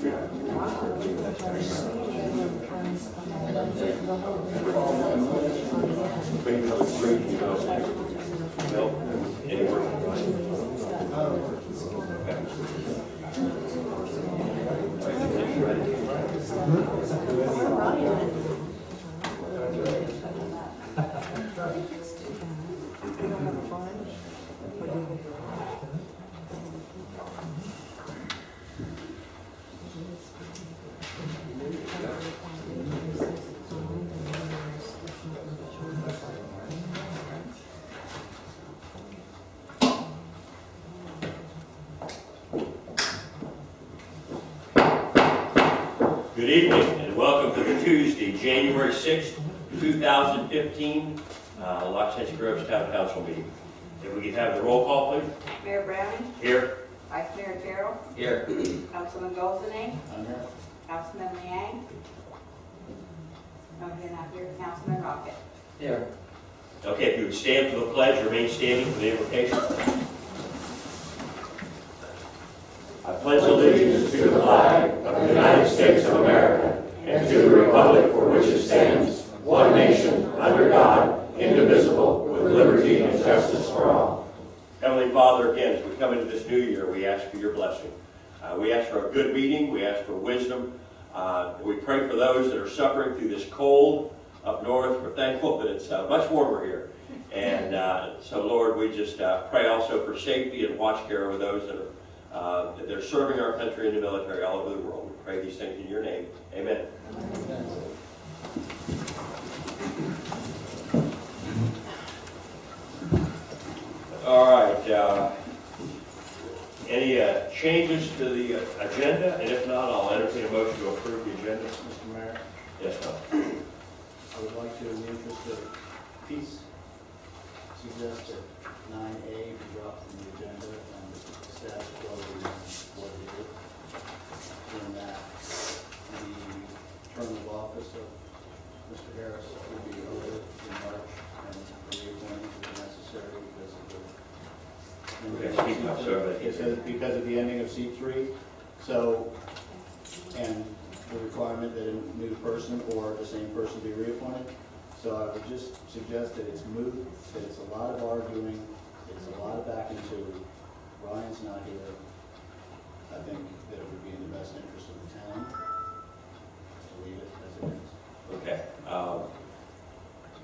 Good evening and welcome to the Tuesday, January 6th, 2015 Waxahachie Groves Town Council meeting. If we could have the roll call, please. Mayor Browning. Here. Vice Mayor Terrell. Here. Councilman Goldenegg. I'm here. Councilman Liang. No, you're not here. Councilman Rocket. Here. Okay, if you would stand for the pledge, remain standing for the invocation. I pledge allegiance to the flag of the United States of America and to the republic for which it stands, one nation, under God, indivisible, with liberty and justice for all. Heavenly Father, again, as we come into this new year, we ask for your blessing. We ask for a good meeting. We ask for wisdom. We pray for those that are suffering through this cold up north. We're thankful that it's much warmer here. And so, Lord, we just pray also for safety and watch care over those that are serving our country in the military all over the world. We pray these things in your name. Amen. Amen. All right. Any changes to the agenda? And if not, I'll entertain a motion to approve the agenda. Mr. Mayor? Yes, ma'am. I would like to, in the interest of peace, suggest that 9A be dropped from the agenda and the status quo remains what it is. In that the term of office of Mr. Harris will be over in March and reappointment is necessary because of because of the ending of C3. So, and the requirement that a new person or the same person be reappointed. So I would just suggest that it's moot, that it's a lot of arguing, it's a lot of back and forth. Ryan's not here. I think that it would be in the best interest of the town to leave it as it is. Okay.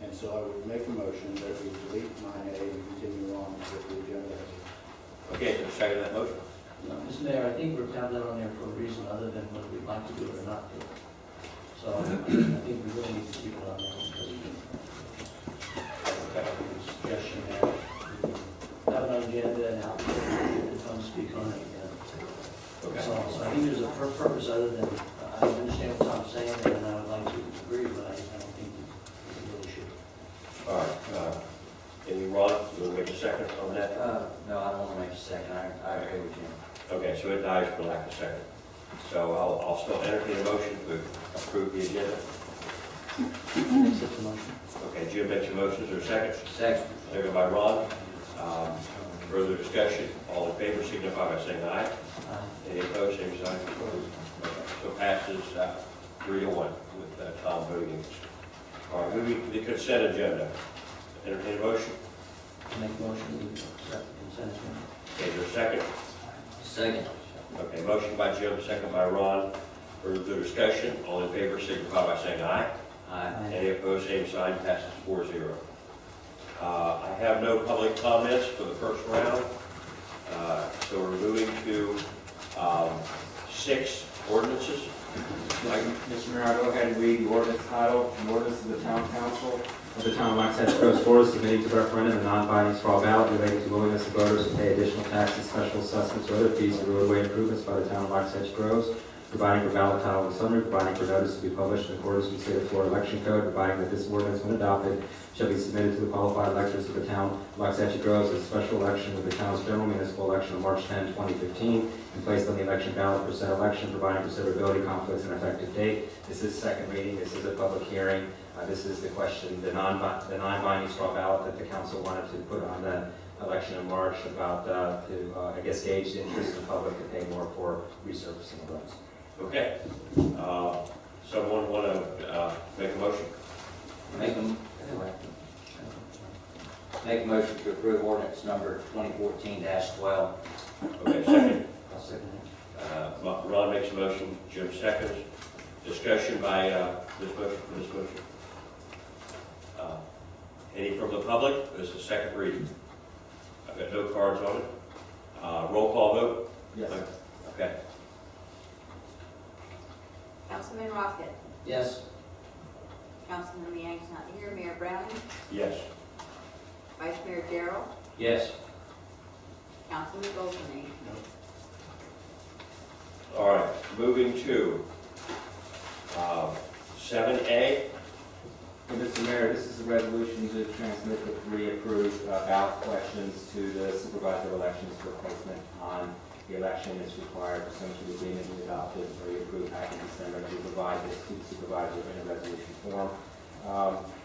And so I would make a motion that we delete 9A and continue on with the agenda. Okay, so second that motion. No, Mr. Mayor, I think we're down that on there for a reason other than whether we'd like to do it or not do it. So I think we really need to keep it on there because suggestion there. Have it on the agenda and have to come speak on it again. Okay. So I think there's a purpose other than, I understand what Tom's saying and I would like to agree, but I don't think we really should. All right. Any Ron, you want to make a second on that? No, I don't want to make a second. I agree with you. Okay, so it dies for lack of second. So I'll still entertain a motion to approve the agenda. Accept the motion. Okay, Jim makes a motion. Is there a second? Second. Second by Ron. Further discussion. All in favor signify by saying aye. Any opposed, same sign. Okay, so passes 3-1 with Tom voting against. All right, moving to the consent agenda. Entertain a motion. Make a motion to accept the consent agenda. Okay, is there a second? Second. Okay, motion by Jim, second by Ron. Further discussion. All in favor signify by saying aye. Aye. Any opposed, same sign. Passes 4-0. I have no public comments for the first round. So we're moving to 6 ordinances. Mr. Mayor, I'll go ahead and read the ordinance title, an ordinance of the Town Council of the Town of Waxahachie Groves, Florida, submitting to referendum a non-binding straw ballot relating to willingness of voters to pay additional taxes, special assessments, or other fees for roadway improvements by the Town of Waxahachie Groves, providing for ballot title and summary, providing for notice to be published in accordance with the State of Florida Election Code, providing that this ordinance, when adopted, shall be submitted to the qualified electors of the Town of Waxahachie Groves as a special election with the town's general municipal election on March 10, 2015, and placed on the election ballot for said election, providing for severability, conflicts, and effective date. This is second reading. This is a public hearing. This is the question, the non-binding straw ballot that the council wanted to put on the election in March about I guess, gauge the interest of the public to pay more for resurfacing the roads. Okay. Someone want to make a motion? Make a motion to approve ordinance number 2014-12. Okay, second. I'll second it. Ron makes a motion, Jim seconds. Discussion by this motion. Any from the public? This is second reading. I've got no cards on it. Roll call vote? Yes. Okay. Councilman Rocket, Yes. Councilman Liang's not here, Mayor Browning, Yes. Vice Mayor Darrell, Yes. Councilman Goldman. All right, moving to 7A. Mr. Mayor, this is a resolution to transmit the 3 approved ballot questions to the supervisor of elections for placement on the election is required pursuant to the agreement we adopted or you approved back in December to provide this to the supervisor in a resolution form.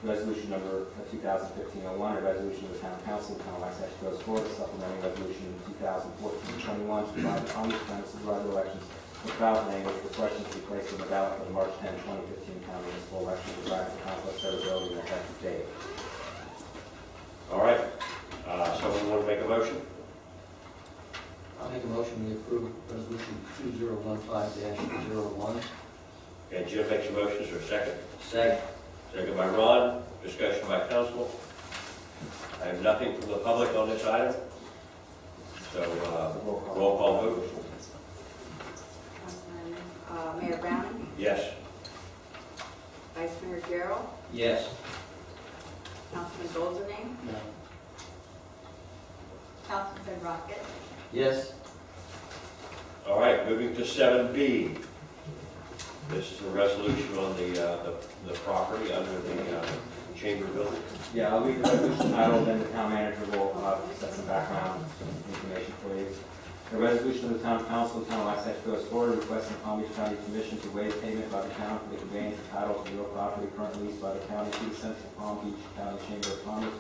Resolution number 2015-01, a resolution of the Town Council, Town of Waxahachie Coast, Florida, supplementing resolution 2014-21 to provide the Palm Beach County supervisor elections with ballot language for questions to be placed on the ballot for the March 10, 2015 county municipal election, providing for conflict severability and effective date. All right. Someone want to make a motion? I'll make a motion we approve resolution 2015-01. Okay, Jim makes a motion, is there a second? Second. Second by Ron. Discussion by council. I have nothing from the public on this item. So, roll call vote. Councilman, Mayor Browning, Yes. Vice Mayor Darrell, Yes. Councilman Goldman, No. Councilman Rocket, Yes. All right, moving to 7B. This is a resolution on the property under the chamber building. Yeah, I'll read the resolution title, then the town manager will set some background information for you. A resolution of the Town Council of the Town of Waxahachie Coast, Florida, requesting Palm Beach County Commission to waive payment by the town for the conveyance of title to real property currently leased by the county to the Central Palm Beach County Chamber of Commerce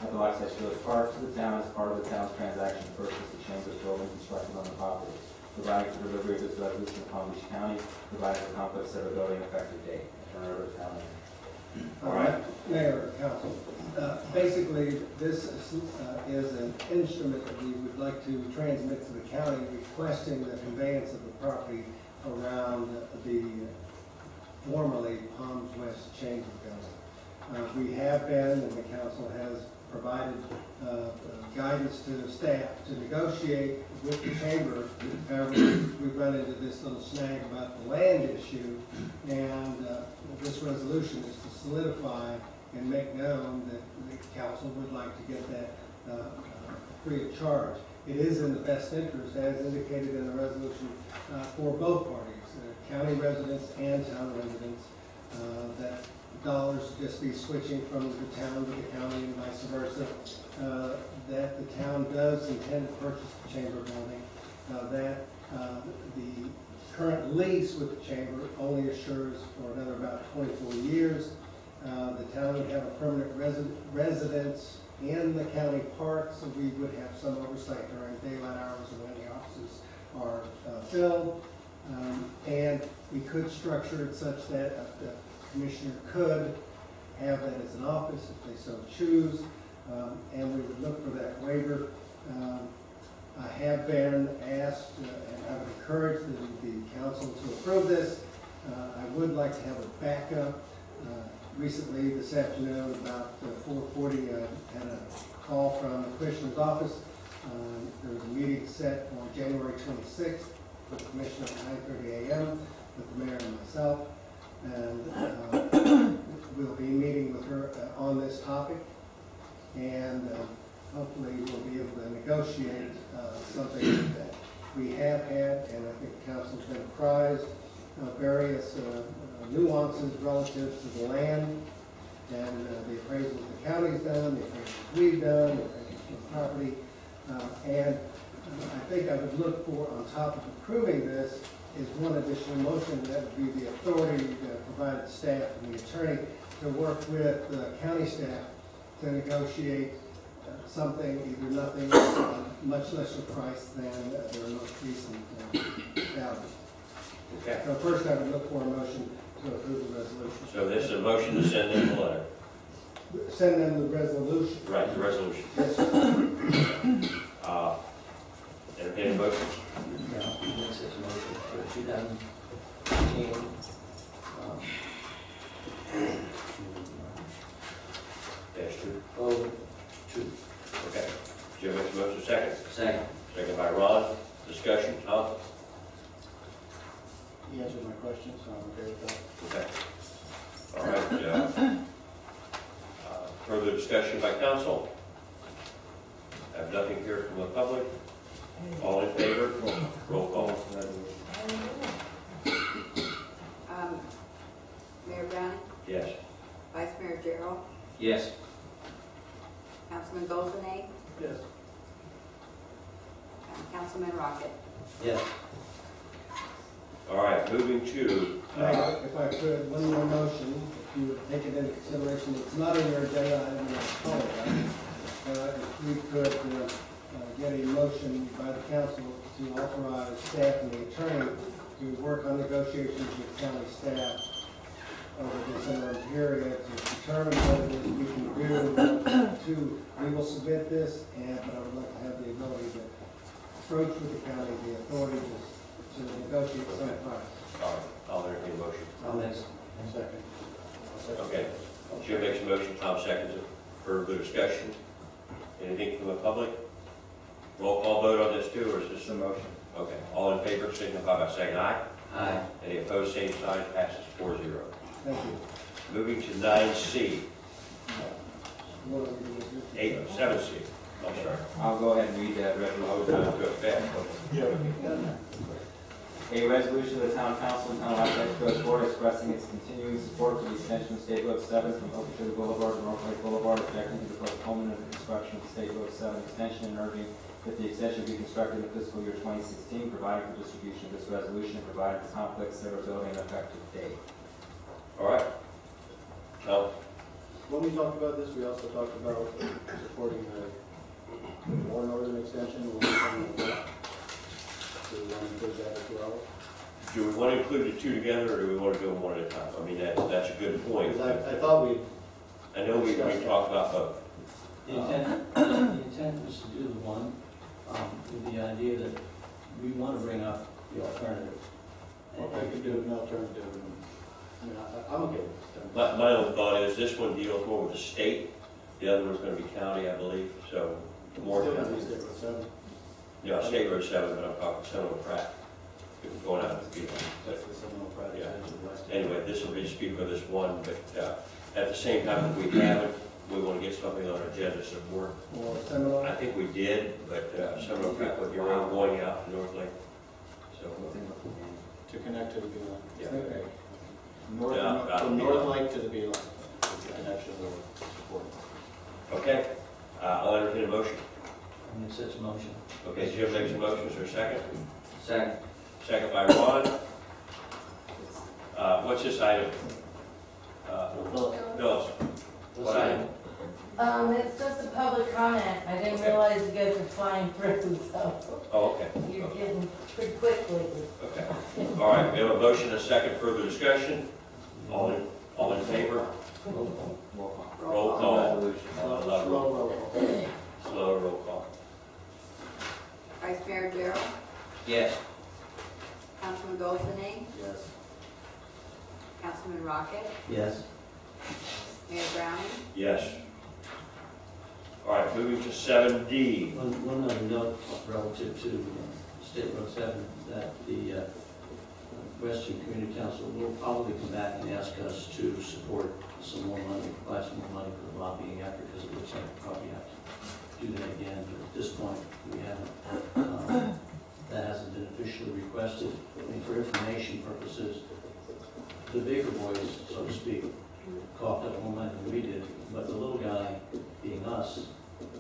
at the Waxahachie Coast Park to the town as part of the town's transaction to purchase the chamber's building constructed on the property, providing for delivery of this resolution to Palm Beach County, providing for conflict severability and effective date. Turn it over to town manager. All right. Mayor, Council, basically, this is an instrument that we would like to transmit to the county requesting the conveyance of the property around the formerly Palms West Chamber building. We have been, and the council has provided guidance to staff to negotiate with the chamber. However, we've run into this little snag about the land issue, and this resolution is to solidify and make known that the council would like to get that free of charge. It is in the best interest, as indicated in the resolution, for both parties, county residents and town residents, that dollars just be switching from the town to the county and vice versa, that the town does intend to purchase the chamber building, that the current lease with the chamber only assures for another about 24 years. The town would have a permanent residence in the county park, so we would have some oversight during daylight hours and when the offices are filled. And we could structure it such that the commissioner could have that as an office if they so choose, and we would look for that waiver. I have been asked, and I would encourage the council to approve this. I would like to have a backup. Recently, this afternoon, about 4:40, I had a call from the commissioner's office. There was a meeting set for January 26th with the commissioner at 9:30 a.m. with the mayor and myself. And we'll be meeting with her on this topic. And hopefully we'll be able to negotiate something that we have had, and I think the council's been apprised of various nuances relative to the land and the appraisals the county's done, the appraisals we've done, the appraisals of the property. And I think I would look for, on top of approving this, is one additional motion that would be the authority to provide the staff and the attorney to work with the county staff to negotiate something, either nothing, much lesser price than their most recent value. Okay, So first I would look for a motion to approve the resolution. so this is a motion to send them the letter. Send them the resolution. Right, the resolution. Yes, sir. Entertaining motion? Yeah, make such a motion for 2015. Dash two. Oh, two. Okay. Jim makes a motion, second. Second. Second by Ron. Discussion, Tom? He answered my question, so I'm okay with that. Okay. All right, further discussion by council? Have nothing here from the public? All in favor? Roll call. Mayor Browning, Yes. Vice Mayor Gerald, Yes. Councilman Goldenay, Yes. and Councilman Rocket. Yes. All right, moving to, If I could, one more motion, if you would take it into consideration, it's not in your agenda, I don't apologize. If we could get a motion by the council to authorize staff and the attorney to work on negotiations with county staff over this interim period to determine what it is we can do. We will submit this, but I would like to have the ability to approach with the county, the authority to negotiate some price. all right, I'll entertain a motion. I'll make, Second. Okay. Jim makes a motion, Tom seconds it. Further discussion? Anything from the public? Roll call vote on this too, or is this a motion? Okay, all in favor signify by saying aye. Aye. Any opposed, same sign, passes 4-0. Thank you. Moving to 9C, What are we going to do? 7C, I'm sorry. I'll go ahead and read that I was resolution. going to go fast. A resolution of the Town Council of the Town of Lafayette Coast Board expressing its continuing support for the extension of State Road 7 from Oak Tree Boulevard to North Lake Boulevard, objecting to the postponement of the construction of State Road 7 extension and urging that the extension be constructed in fiscal year 2016, providing for distribution of this resolution and providing for conflict, severability, and effective date. All right. Tom? When we talked about this, we also talked about supporting the more northern extension. When we talked about that. Do we want to include that as well? Do we want to include the two together, or do we want to do them one at a time? I mean, that's a good point. Because I thought we, I know we talked about both. the intent was to do the one, with the idea that we want to bring up the alternative. I could do an alternative. I mean, I'm okay with this. My own thought is this one deals more with the state, the other one's going to be county, I believe, so more Still gonna county. be State Road 7. Yeah, State Road 7, but I'm talking Seminole Pratt. If we're going out of the field. That's the Seminole Pratt Yeah. extension. West. Anyway, this will be speak for this one, but at the same time, if we haven't, we want to get something on our agenda support. Or seminar? I think we did, but Seminole Pratt, with your own going out to North Lake. So, To connect to the B line. yeah. Okay. North, Yeah, from B North line. Lake to the B line. Is the connection we're supporting. Okay, I'll entertain a motion. I make such a motion. Okay, Jim makes a motion, is there a second? Second. Second by Ron. What's this item? Phyllis, what item? It's just a public comment. I didn't realize you guys were flying through, so Oh, okay. you're getting pretty quick lately. Okay. All right, we have a motion, a second, further discussion. All in favor? Roll call. Roll call. Resolution. Slow roll call. Vice Mayor Gerald, Yes. Councilman Goldenay, Yes. Councilman Rocket, Yes. Mayor Browning, Yes. All right, moving to 7D. One other note relative to State Road 7, that the Western Community Council will probably come back and ask us to support some more money, provide some more money for the lobbying effort, because it looks like we probably have to do that again, but at this point, we haven't. That hasn't been officially requested. I mean, for information purposes, the bigger boys, so to speak, coughed up more money than we did, but the little guy, being us,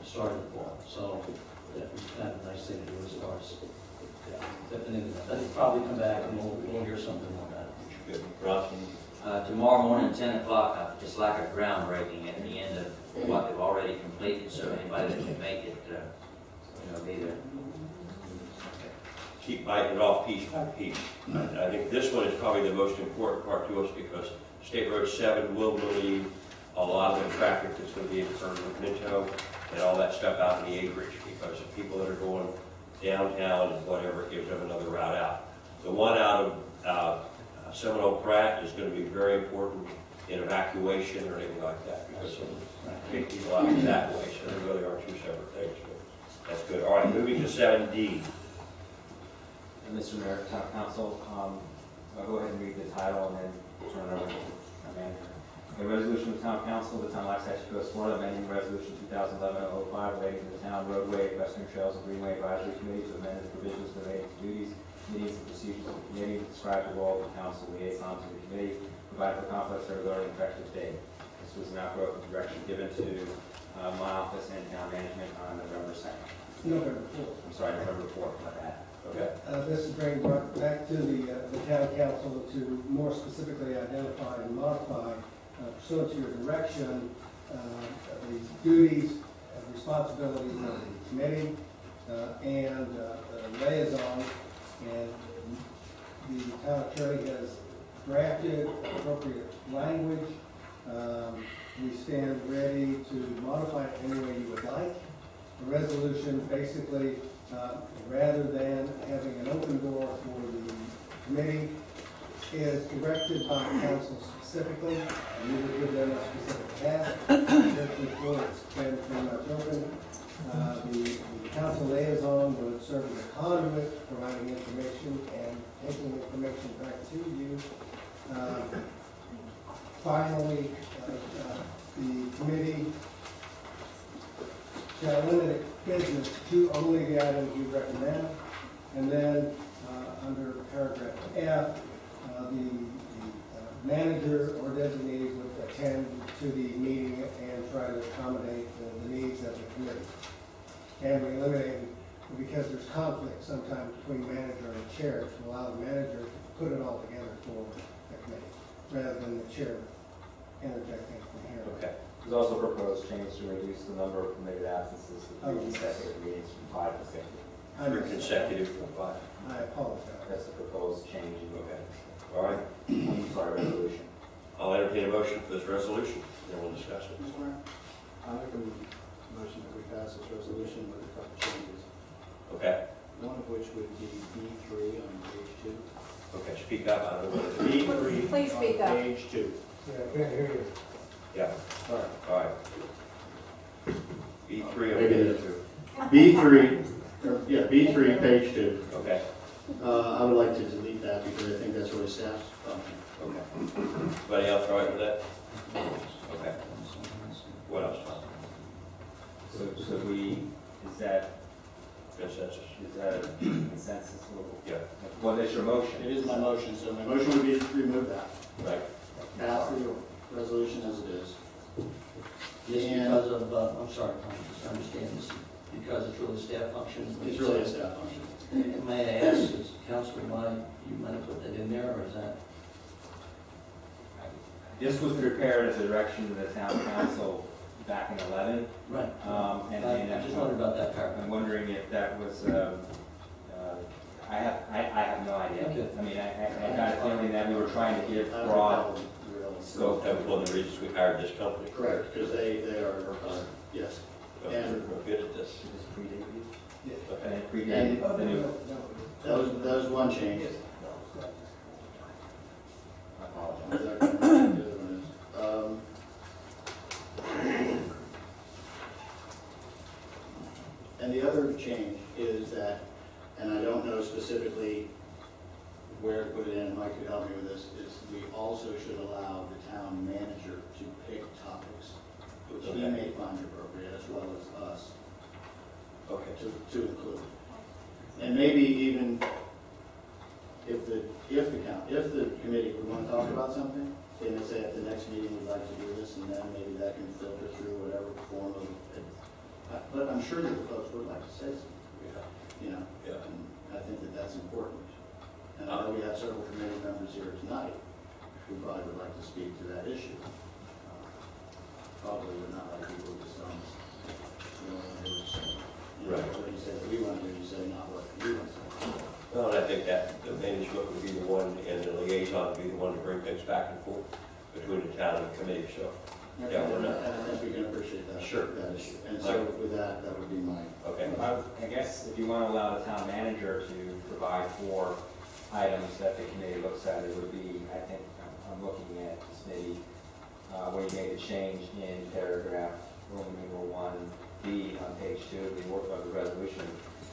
started the ball. So that was kind of a nice thing to do as far as, they'll probably come back and we'll hear something more about it. Good. Ron? Tomorrow morning, 10 o'clock, I'd just like a groundbreaking at the end of what they've already completed, so anybody that can make it, be there. keep biting it off piece by piece. I think this one is probably the most important part to us because State Road 7 will relieve a lot of the traffic that's going to be occurring with Minto and all that stuff out in the acreage, because the people that are going downtown and whatever, it gives them another route out. The one out of Seminole Pratt is going to be very important in evacuation or anything like that, because of take people out that way, so there really are two separate things. But that's good. All right, moving to 7D. And Mr. Mayor, Town Council, I'll go ahead and read the title and then turn it over to our manager. A resolution of the Town Council of the Town of Waxahachie Coast, Florida, amending Resolution 2011-005 relating to the Town Roadway, Western Trails, and Greenway Advisory Committee to amend its provisions relating to duties, meetings, and procedures of the committee, describe the role of the council liaison to the committee, provide for conflicts that are regarding effective date. This was an outgrowth of direction given to my office and town management on November 2nd. November 4th. I'm sorry, November 4th, my bad. Okay. This is being brought back to the town council to more specifically identify and modify, pursuant to your direction, the duties and responsibilities of the committee and the liaison. And the town attorney has drafted appropriate language. We stand ready to modify it any way you would like. The resolution basically, rather than having an open door for the committee, is directed by council specifically, and we will give them a specific task. Therefore, it's been pretty much open. The council liaison would serve as a conduit, providing information and taking information back to you. Finally, the committee shall limit its business to only the items you recommend. And then, under paragraph F, the manager or designee would attend to the meeting and try to accommodate the needs of the committee. And we eliminate, because there's conflict sometimes between manager and chair, to allow the manager to put it all together for the committee, rather than the chair interjecting from here. Okay. There's also proposed change to reduce the number of permitted absences to 3 consecutive meetings from 5 consecutive. 3 consecutive from 5. I apologize. That's the proposed change in Okay. All right. I'm sorry, resolution. I'll entertain a motion for this resolution, then we'll discuss it. Mr. Mayor, I make a motion that we pass this resolution with a couple changes. Okay. One of which would be B3 on page 2. Okay, speak up. I don't know what it is. B3 Please speak on up. page 2. Yeah, I can't hear you. Yeah. Sorry. All right. B3 on Maybe page it 2. B3, page 2. Okay. I would like to delete that because I think that's really staff's function. Okay. Anybody else all right with that? Okay. What else? So is that Consensus? a consensus? Yeah. What is your motion? It is my motion, so my motion would be to remove that. Right. Pass the resolution as it is. Just And- because of, I'm sorry, Tom, just understand this, because it's really staff function. It's really a staff function. And may I ask, is Councilman, why you might have put that in there, or is that? This was prepared at the direction of the town council back in 11. Right. And I just wondered about that paragraph. I'm wondering if that was, I have no idea. Okay. I mean, I got a feeling that we were trying to give I don't broad have a real- scope. That was one of the reasons we hired this company. Correct, because they are, yes. And- We're good at this. This predated you? Yeah. And it And- predated the new. That was one change. I apologize. And the other change is that, and I don't know specifically where to put it in, Mike could help me with this, is we also should allow the town manager to pick topics which he Okay. may find appropriate, as well as us, Okay. to include. And maybe even if the committee would want to talk about something, they may say at the next meeting we'd like to do this, and then maybe that can filter through whatever form of, but I'm sure that the folks would like to say something, Yeah. you know? Yeah. And I think that that's important. And I know we have several committee members here tonight who probably would like to speak to that issue. Probably would not like people to say, you know, Right. what you said we want to do, you say not what we want to say. Well, and I think that the management would be the one, and the liaison would be the one to bring things back and forth between the town and the committee, so. Yeah, we're not. And I think we can appreciate that. Sure. That issue. And so with that, that would be my. Okay. I guess if you want to allow the town manager to provide for items that the committee looks at, it would be, I think, I'm looking at this maybe, where you made a change in paragraph Roman numeral 1B on page 2 of the work of the resolution.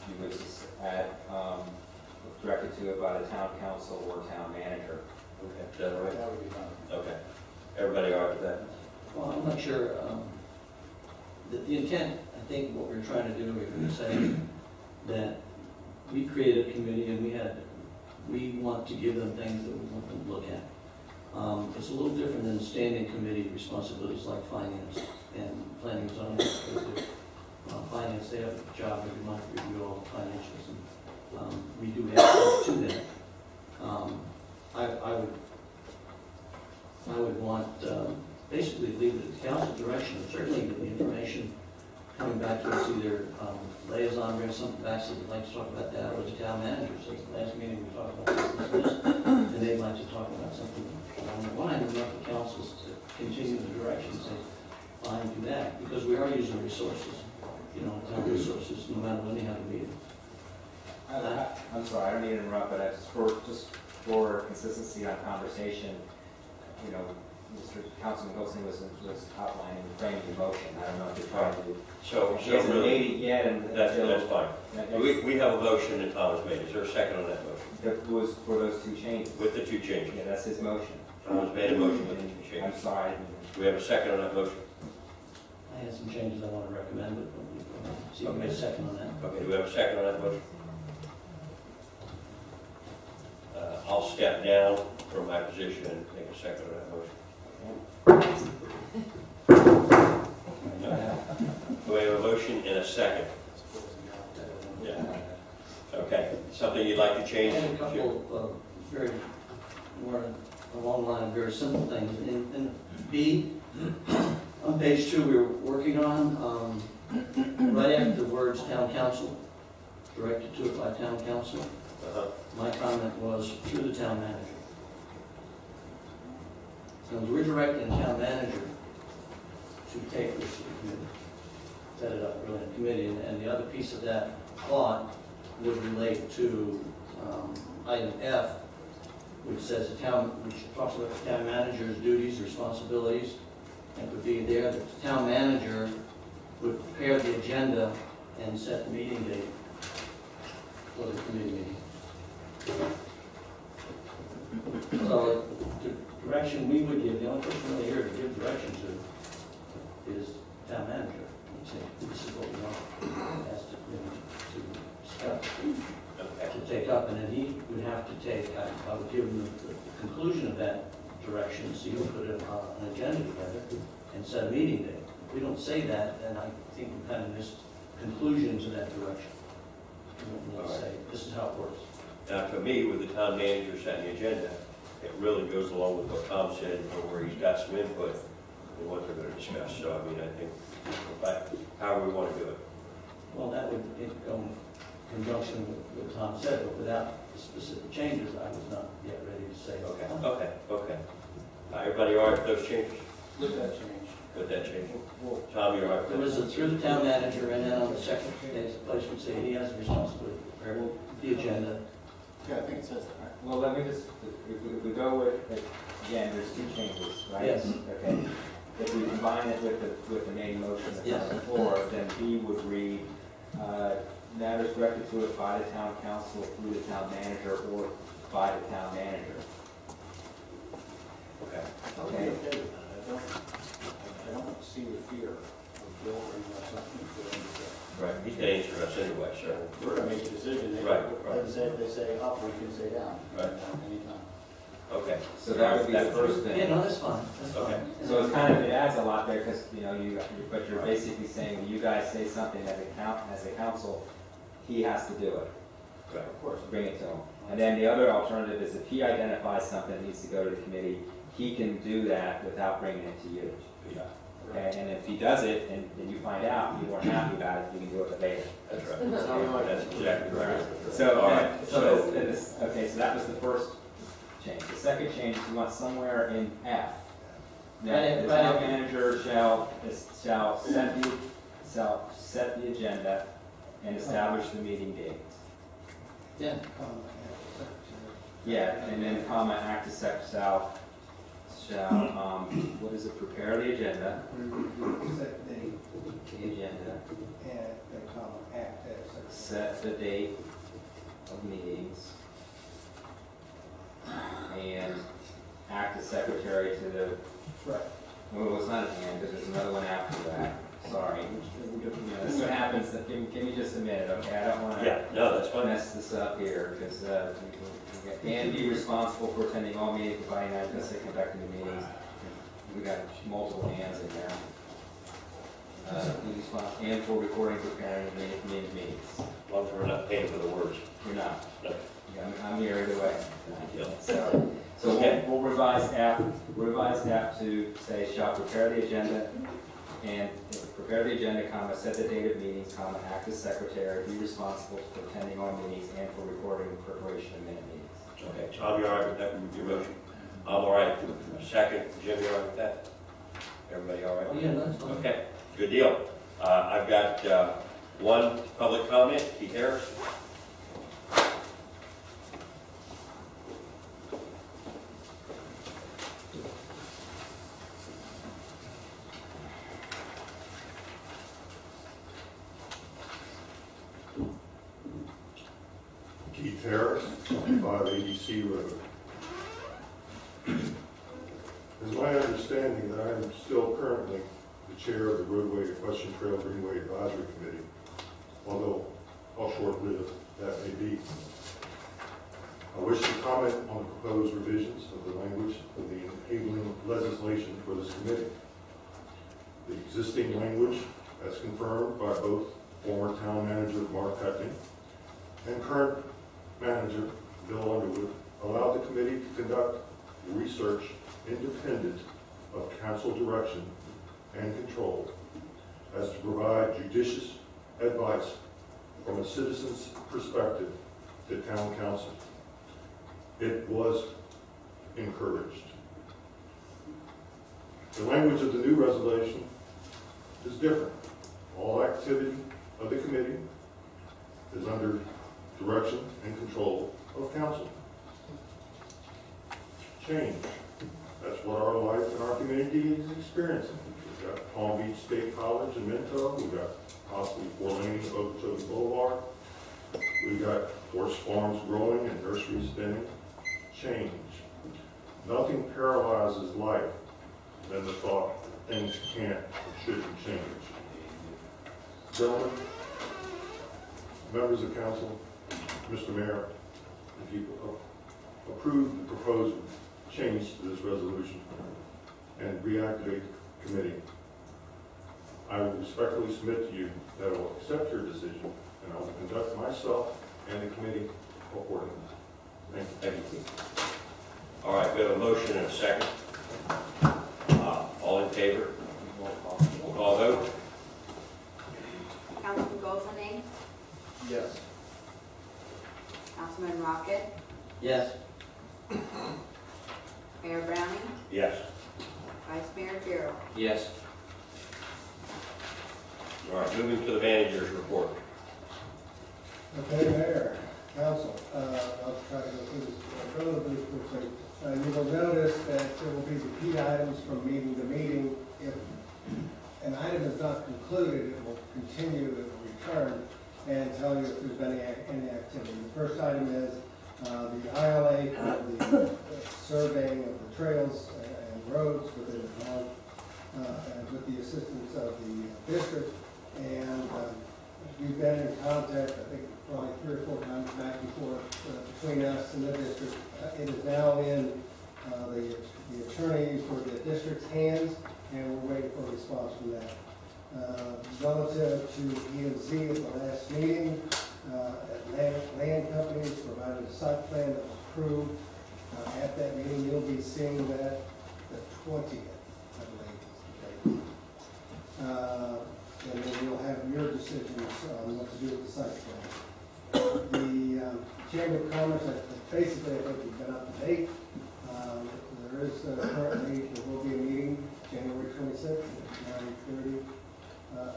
You would add, directed to it by the town council or town manager. Okay, is that all right? That would be fine. Okay. Everybody all right with that? Well, I'm not sure, the intent, I think what we're trying to do, we're saying that we created a committee and we want to give them things that we want them to look at. It's a little different than standing committee responsibilities like finance and planning and zoning. Because finance, they have a job every month to review all the financials, and we do access to that. I would want, basically leave it at the council direction, and certainly the information coming back to us, either liaison brings something back, so they'd like to talk about that, or the town manager says, the last meeting we talked about this, and they'd like to talk about something along the line, and not the councils to continue the direction, and say, fine, do that, because we are using resources, town resources, no matter when they have a meeting. I'm sorry, I don't mean to interrupt, but just for consistency on conversation, Mr. Councilman Goldstein was outlining, framing the motion. I don't know if you're trying to. So He hasn't really, made it yet, and that's fine. We have a motion that Tom has made. Is there a second on that motion? That was for those two changes. With the two changes. Yeah, that's his motion. Tom has made a motion with the two I'm changes. sorry. Do we have a second on that motion? I had some changes I want to recommend, but see if we get a second on that. Okay, do we have a second on that motion? I'll step down from my position and take a second on that motion. We have a motion and a second. Yeah. Okay. Something you'd like to change? And a couple of very, more along the line of very simple things. In B, on page 2, we were working on, right after the words town council, directed to it by town council, my comment was through the town manager. So we're directing the town manager to take this to the committee, set it up really in committee, and the other piece of that thought would relate to item F, which says which talks about the town manager's duties, responsibilities, and would be there that the town manager would prepare the agenda and set the meeting date for the committee meeting. So the direction we would give, the only person really here to give direction to is town manager. We'd say, this is what we want, ask the committee to discuss, to take up, and then he would have to take, I would give him the conclusion of that direction, so you would put an agenda together and set a meeting date. If we don't say that, then I think we kind of missed conclusion to that direction. Let's say, this is how it works. Now, to me, with the town manager setting the agenda, it really goes along with what Tom said, where he's got some input in what they're going to discuss. So, I mean, I think, however we want to do it. Well, that would go in conjunction with what Tom said, but without the specific changes, I was not yet ready to say. Okay. Everybody all right with those changes? With that change. With that change? Tom, you're all right There with was a through the town manager, and then on the second place would say he has the responsibility to prepare the agenda. Yeah, I think it says that. Well, let me just, if we go with, again, there's two changes, right? Yes. Okay. If we combine it with the main motion that's Yes. on the floor, then B would read, matters directed to it by the town council through the town manager or by the town manager. Okay. Okay with that. I don't see the fear of Bill bringing up something that Right. He's going to answer us anyway, so. we're going to make a decision. Right. If they say up, we can say down. Right. Anytime. Okay. So that would be the first thing. Yeah, no, that's fine. That's fine. Okay. So it's kind of, it adds a lot there because, but you're basically saying, when you guys say something as a council, he has to do it. Right. Of course. Bring it to him. And then the other alternative is if he identifies something that needs to go to the committee, he can do that without bringing it to you. Yeah. Okay, and if he does it and you find out you weren't happy about it, you can do it later. That's right. That's exactly right. So, All right, okay, so that was the first change. The second change is we want somewhere in F. That the town manager shall set the agenda and establish the meeting dates. Yeah. Yeah, and then comma, act as shall, what is it, prepare the agenda, Set date the agenda, and then comma, act as. set the date of meetings, and act as secretary to the, Right. well, it's not at the end, because there's another one after that, sorry. This is what happens, give me just a minute, okay, I don't want to Yeah, no, that's fine. mess this up here, because and be responsible for attending all meetings, providing address, and conducting the meetings. We got multiple hands in there. Be responsible, and for recording, preparing, and meeting meetings. As long as we're not paying for the words. You're not. No. Yeah, I'm here either way. Yeah. So Okay. we'll revise F to say shall prepare the agenda and prepare the agenda, comma, set the date of meetings, comma, act as secretary, be responsible for attending all meetings and for recording and preparation of minute meetings. Okay, Tom, you all right with that, with your motion? I'm all right. Second, Jim, you all right with that? Everybody all right? Oh, yeah, that's fine. Okay, good deal. I've got one public comment, Keith Harris. Keith Harris, 2580C Road. It's my understanding that I am still currently the chair of the Roadway Equestrian Trail Greenway Advisory Committee, although how short-lived that may be. I wish to comment on the proposed revisions of the language of the enabling legislation for this committee. The existing language, as confirmed by both former town manager Mark Cutney and current manager Bill Underwood, allowed the committee to conduct research independent of council direction and control, as to provide judicious advice from a citizen's perspective to town council. It was encouraged. The language of the new resolution is different. All activity of the committee is under direction and control of council. Change. That's what our life and our community is experiencing. We've got Palm Beach State College in Minto. We've got possibly 4 lanes of Okeechobee Boulevard. We've got horse farms growing and nurseries spinning. Change. Nothing paralyzes life than the thought that things can't or shouldn't change. Gentlemen, members of council, Mr. Mayor, if you approve the proposed change to this resolution and reactivate the committee, I will respectfully submit to you that I will accept your decision and I will conduct myself and the committee accordingly. Thank you. Thank you. All right, we have a motion and a second. All in favor? Roll call vote. Councilman Goldman, Yes. Councilman Rocket, Yes. Mayor Browning, Yes. Vice Mayor Darrell. Yes. All right, moving to the manager's report. Okay, Mayor, Council, I'll try to go through this relatively quickly. You will notice that there will be repeat items from meeting to meeting. If an item is not concluded, it will continue to return and tell you if there's been any activity. The first item is the ILA for the surveying of the trails and roads within the town with the assistance of the district. And we've been in contact, I think, probably 3 or 4 times back and forth between us and the district. It is now in the attorney for the district's hands, and we're waiting for a response from that. Relative to E&Z at the last meeting, land companies provided a site plan that was approved. At that meeting, you'll be seeing that the 20th, I believe. and then we'll have your decisions on what to do with the site plan. The Chamber of Commerce, basically, I think we've been up to date. There is currently, there will be a meeting January 26th at 9:30.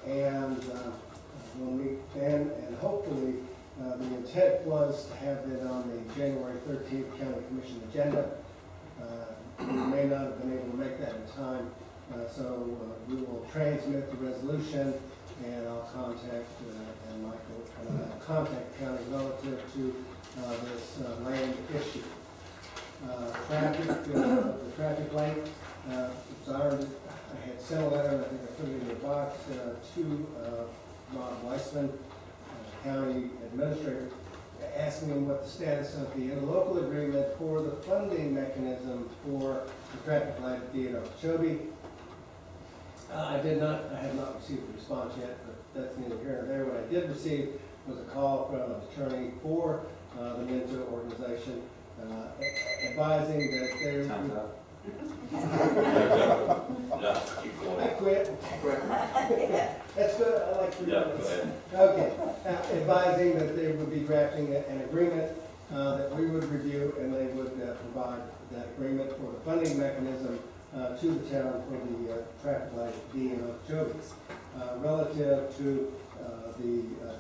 And we'll meet then, and hopefully, the intent was to have it on the January 13th County Commission agenda. We may not have been able to make that in time, so we will transmit the resolution, and I'll contact, and Michael, contact the county relative to this land issue. The traffic light, I had sent a letter, and I think I put it in your box, to Bob Weissman, county administrator, asking him what the status of the interlocal agreement for the funding mechanism for the traffic light at Okeechobee. I have not received a response yet, but that's neither here nor there. What I did receive was a call from an attorney for the Minto organization, advising that they're... Time's up. No, keep going. I quit. That's good, I like 3 Yeah, minutes. go ahead. Okay, advising that they would be drafting an agreement that we would review, and they would provide that agreement for the funding mechanism to the town for the traffic light at D and Okeechobee. Relative to the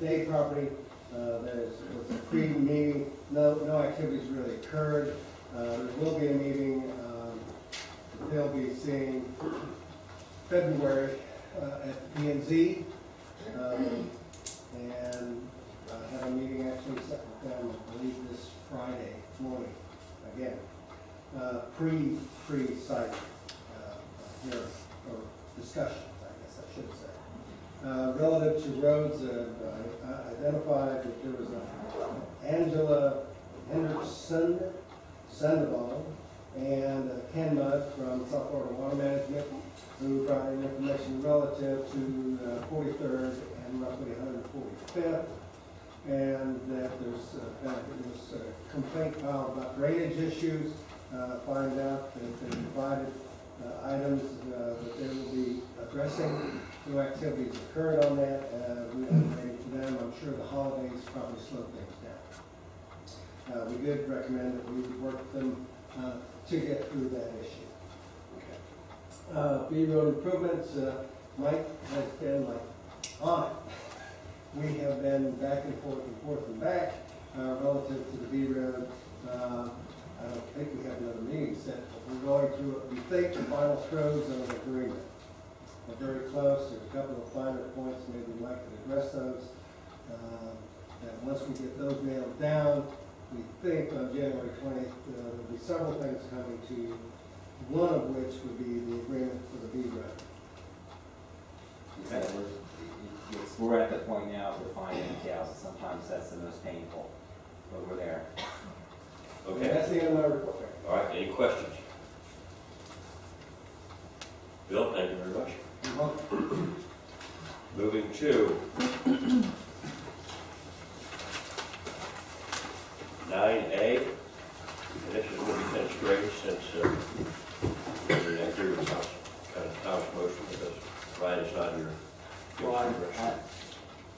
Day property, there was a pre-meeting, no activities really occurred. There will be a meeting, they'll be seeing February at P&Z, and have a meeting actually set with them, I believe, this Friday morning, again. Pre-site hearing, or discussions, I guess I should say. Relative to roads, I identified that there was Angela Henderson Sandoval and Ken Mudd from South Florida Water Management, who provided information relative to 43rd and roughly 145th, and that there was a complaint filed about drainage issues. Find out that they provided items that they will be addressing. No activities occurred on that. We are waiting for them. I'm sure the holidays probably slowed things down. We did recommend that we would work with them to get through that issue. B road improvements, Mike has been like on it. We have been back and forth and back relative to the B road. I don't think we have another meeting set, but we're going through, we think, the final throes of an agreement. We're very close. There's a couple of finer points maybe Mike could address those. And once we get those nailed down, we think on January 20th, there'll be several things coming to you, one of which would be the agreement for the B road. Okay, we're at the point now of defining details, and sometimes that's the most painful, but we're there. Okay. That's the end of my report. All right, any questions? Bill, thank you very much. Moving to 9A, and this is going to be kind of strange since I agree with Tom's motion because Ryan is not here. Well,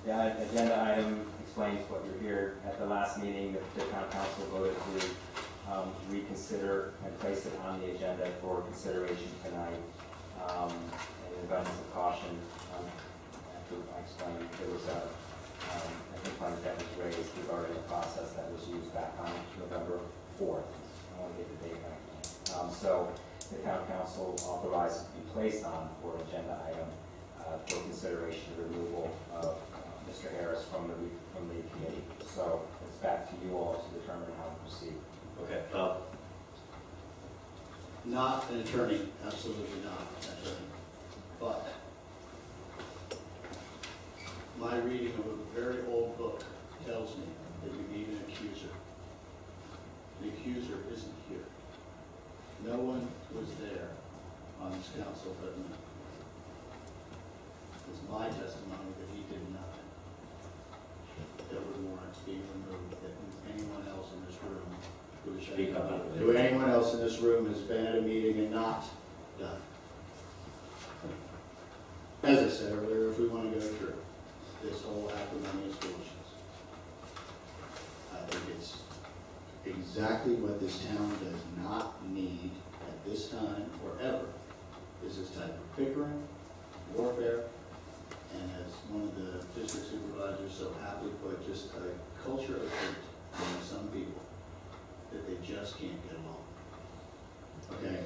the agenda item explains what you're here. At the last meeting, the town council voted to reconsider and place it on the agenda for consideration tonight. In abundance of caution, after I explained, there was a, I think one that was raised regarding a process that was used back on November 4th. I want to get the date right. So the town council authorized to be placed on for an agenda item for consideration of removal of Mr. Harris from the committee. So it's back to you all to determine how to proceed. Okay, Tom? Not an attorney, absolutely not an attorney. But my reading of a very old book tells me that you need an accuser. The accuser isn't here. No one was there on this council but me. It's my testimony that he did nothing that would warrant being removed, that anyone else in this room Speak up. who anyone else in this room has been at a meeting and not done. As I said earlier, if we want to go through this whole acrimonious foolishness, I think it's exactly what this town does not need at this time or ever, is this type of bickering, warfare, and as one of the district supervisors so happily put, just a culture of hate among some people that they just can't get along. Okay?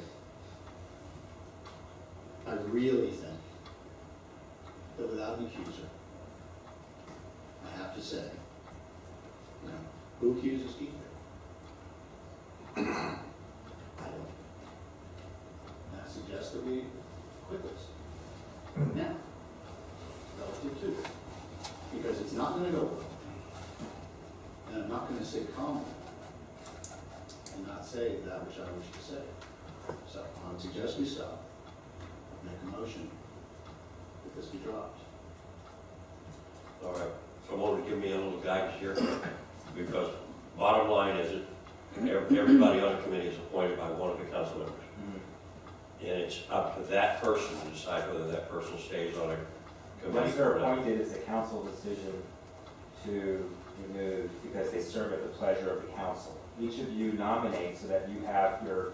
I really think that without an accuser, I have to say, you know, who accuses Keith? I don't. And I suggest that we quit this now, relative to it, because it's not going to go well. And I'm not going to sit calmly and not say that which I wish to say. So I would suggest we stop, make a motion that this be dropped. All right, someone would give me a little guidance here, because bottom line is that everybody on the committee is appointed by one of the council members. And it's up to that person to decide whether that person stays on a committee Once they're or not. appointed, it's a council decision to remove because they serve at the pleasure of the council. Each of you nominate so that you have your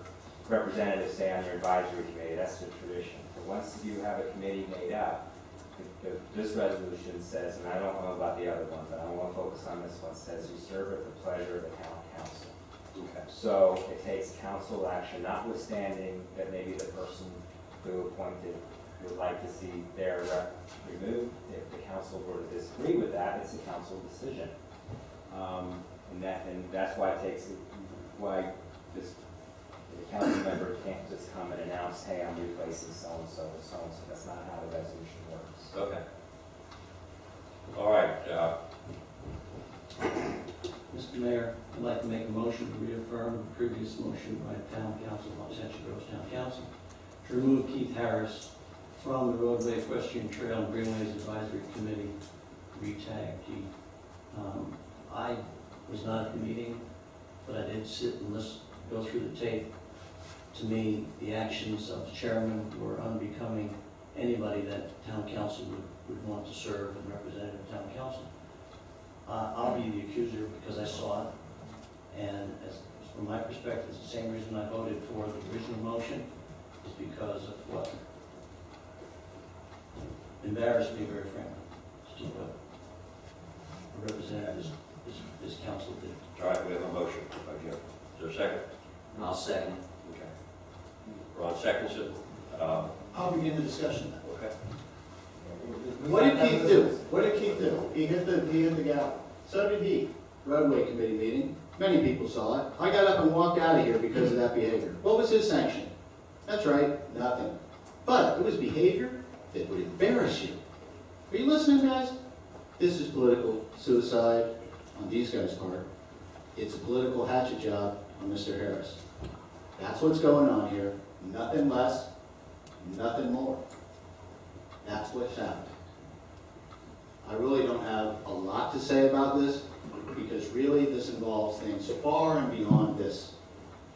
representative stay on your advisory committee. That's the tradition. But once you have a committee made up, this resolution says, and I don't know about the other one, but I want to focus on this one, says you serve at the pleasure of the town council. Okay. So it takes council action, notwithstanding that maybe the person who appointed would like to see their rep removed. If the council were to disagree with that, it's a council decision. And that's why it takes, why this, the council member can't just come and announce, hey, I'm replacing so-and-so and so-and-so. That's not how the resolution works. Okay. All right, Mr. Mayor, I'd like to make a motion to reaffirm the previous motion by the Town Council, Los Angeles Groves Town Council, to remove Keith Harris from the Roadway Equestrian Trail and Greenways Advisory Committee, retag Keith. I was not at the meeting, but I did sit and listen, go through the tape. To me, the actions of the chairman were unbecoming anybody that Town Council would want to serve and represent the Town Council. I'll be the accuser because I saw it, and from my perspective, it's the same reason I voted for the original motion, is because of what embarrassed me, very frankly, to what a representative this council did. all right, we have a motion by Jim. Is there a second? I'll second. Okay. Ron seconds it. I'll begin the discussion then. Okay. What did Keith do? What did Keith do? He hit the gavel. So did he. Roadway committee meeting. Many people saw it. I got up and walked out of here because of that behavior. What was his sanction? That's right, nothing. But it was behavior that would embarrass you. Are you listening, guys? This is political suicide on these guys' part. It's a political hatchet job on Mr. Harris. That's what's going on here. Nothing less, nothing more. That's what's happening. I really don't have a lot to say about this because really this involves things far and beyond this.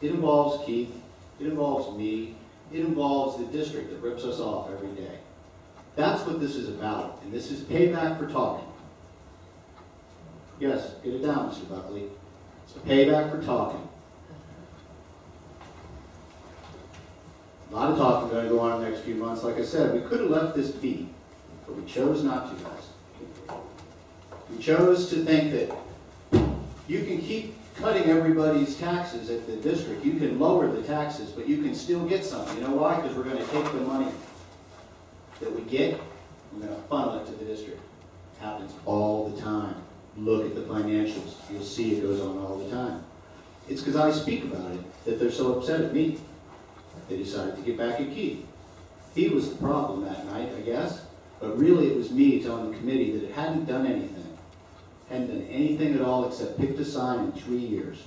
It involves Keith, it involves me, it involves the district that rips us off every day. That's what this is about, and this is payback for talking. Yes, get it down, Mr. Buckley. It's a payback for talking. A lot of talking going to go on in the next few months. Like I said, we could have left this be, but we chose not to, guys. We chose to think that you can keep cutting everybody's taxes at the district. You can lower the taxes, but you can still get some. You know why? Because we're going to take the money that we get, we're going to funnel it to the district. It happens all the time. Look at the financials. You'll see it goes on all the time. It's because I speak about it that they're so upset at me. They decided to get back at Keith. He was the problem that night, I guess, but really it was me telling the committee that it hadn't done anything. Hadn't done anything at all except picked a sign in 3 years.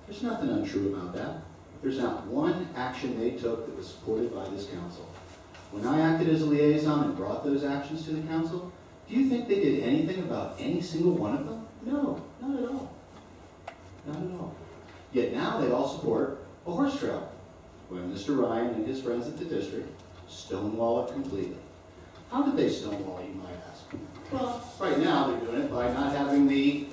There's nothing untrue about that. There's not one action they took that was supported by this council. When I acted as a liaison and brought those actions to the council, do you think they did anything about any single one of them? No, not at all. Not at all. Yet now they all support a horse trail, when Mr. Ryan and his friends at the district stonewall it completely. How did they stonewall, you might ask? Well, right now, they're doing it by not having the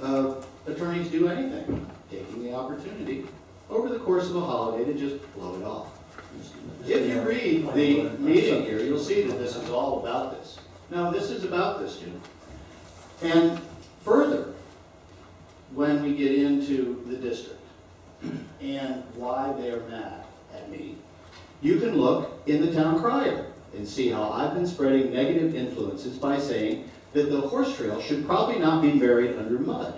attorneys do anything, taking the opportunity over the course of a holiday to just blow it off. If you read the meeting here, you'll see that this is all about this. No, this is about this, Jim. And further, when we get into the district and why they're mad at me, you can look in the town crier and see how I've been spreading negative influences by saying that the horse trail should probably not be buried under mud.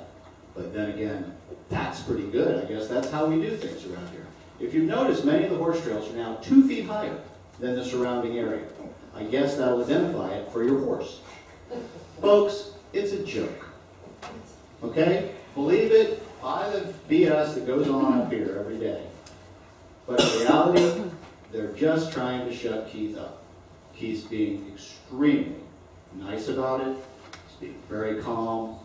But then again, that's pretty good. I guess that's how we do things around here. If you've noticed, many of the horse trails are now 2 feet higher than the surrounding area. I guess that'll identify it for your horse. Folks, it's a joke. Okay? Believe it, by the BS that goes on up here every day. But in reality, they're just trying to shut Keith up. Keith's being extremely nice about it. He's being very calm.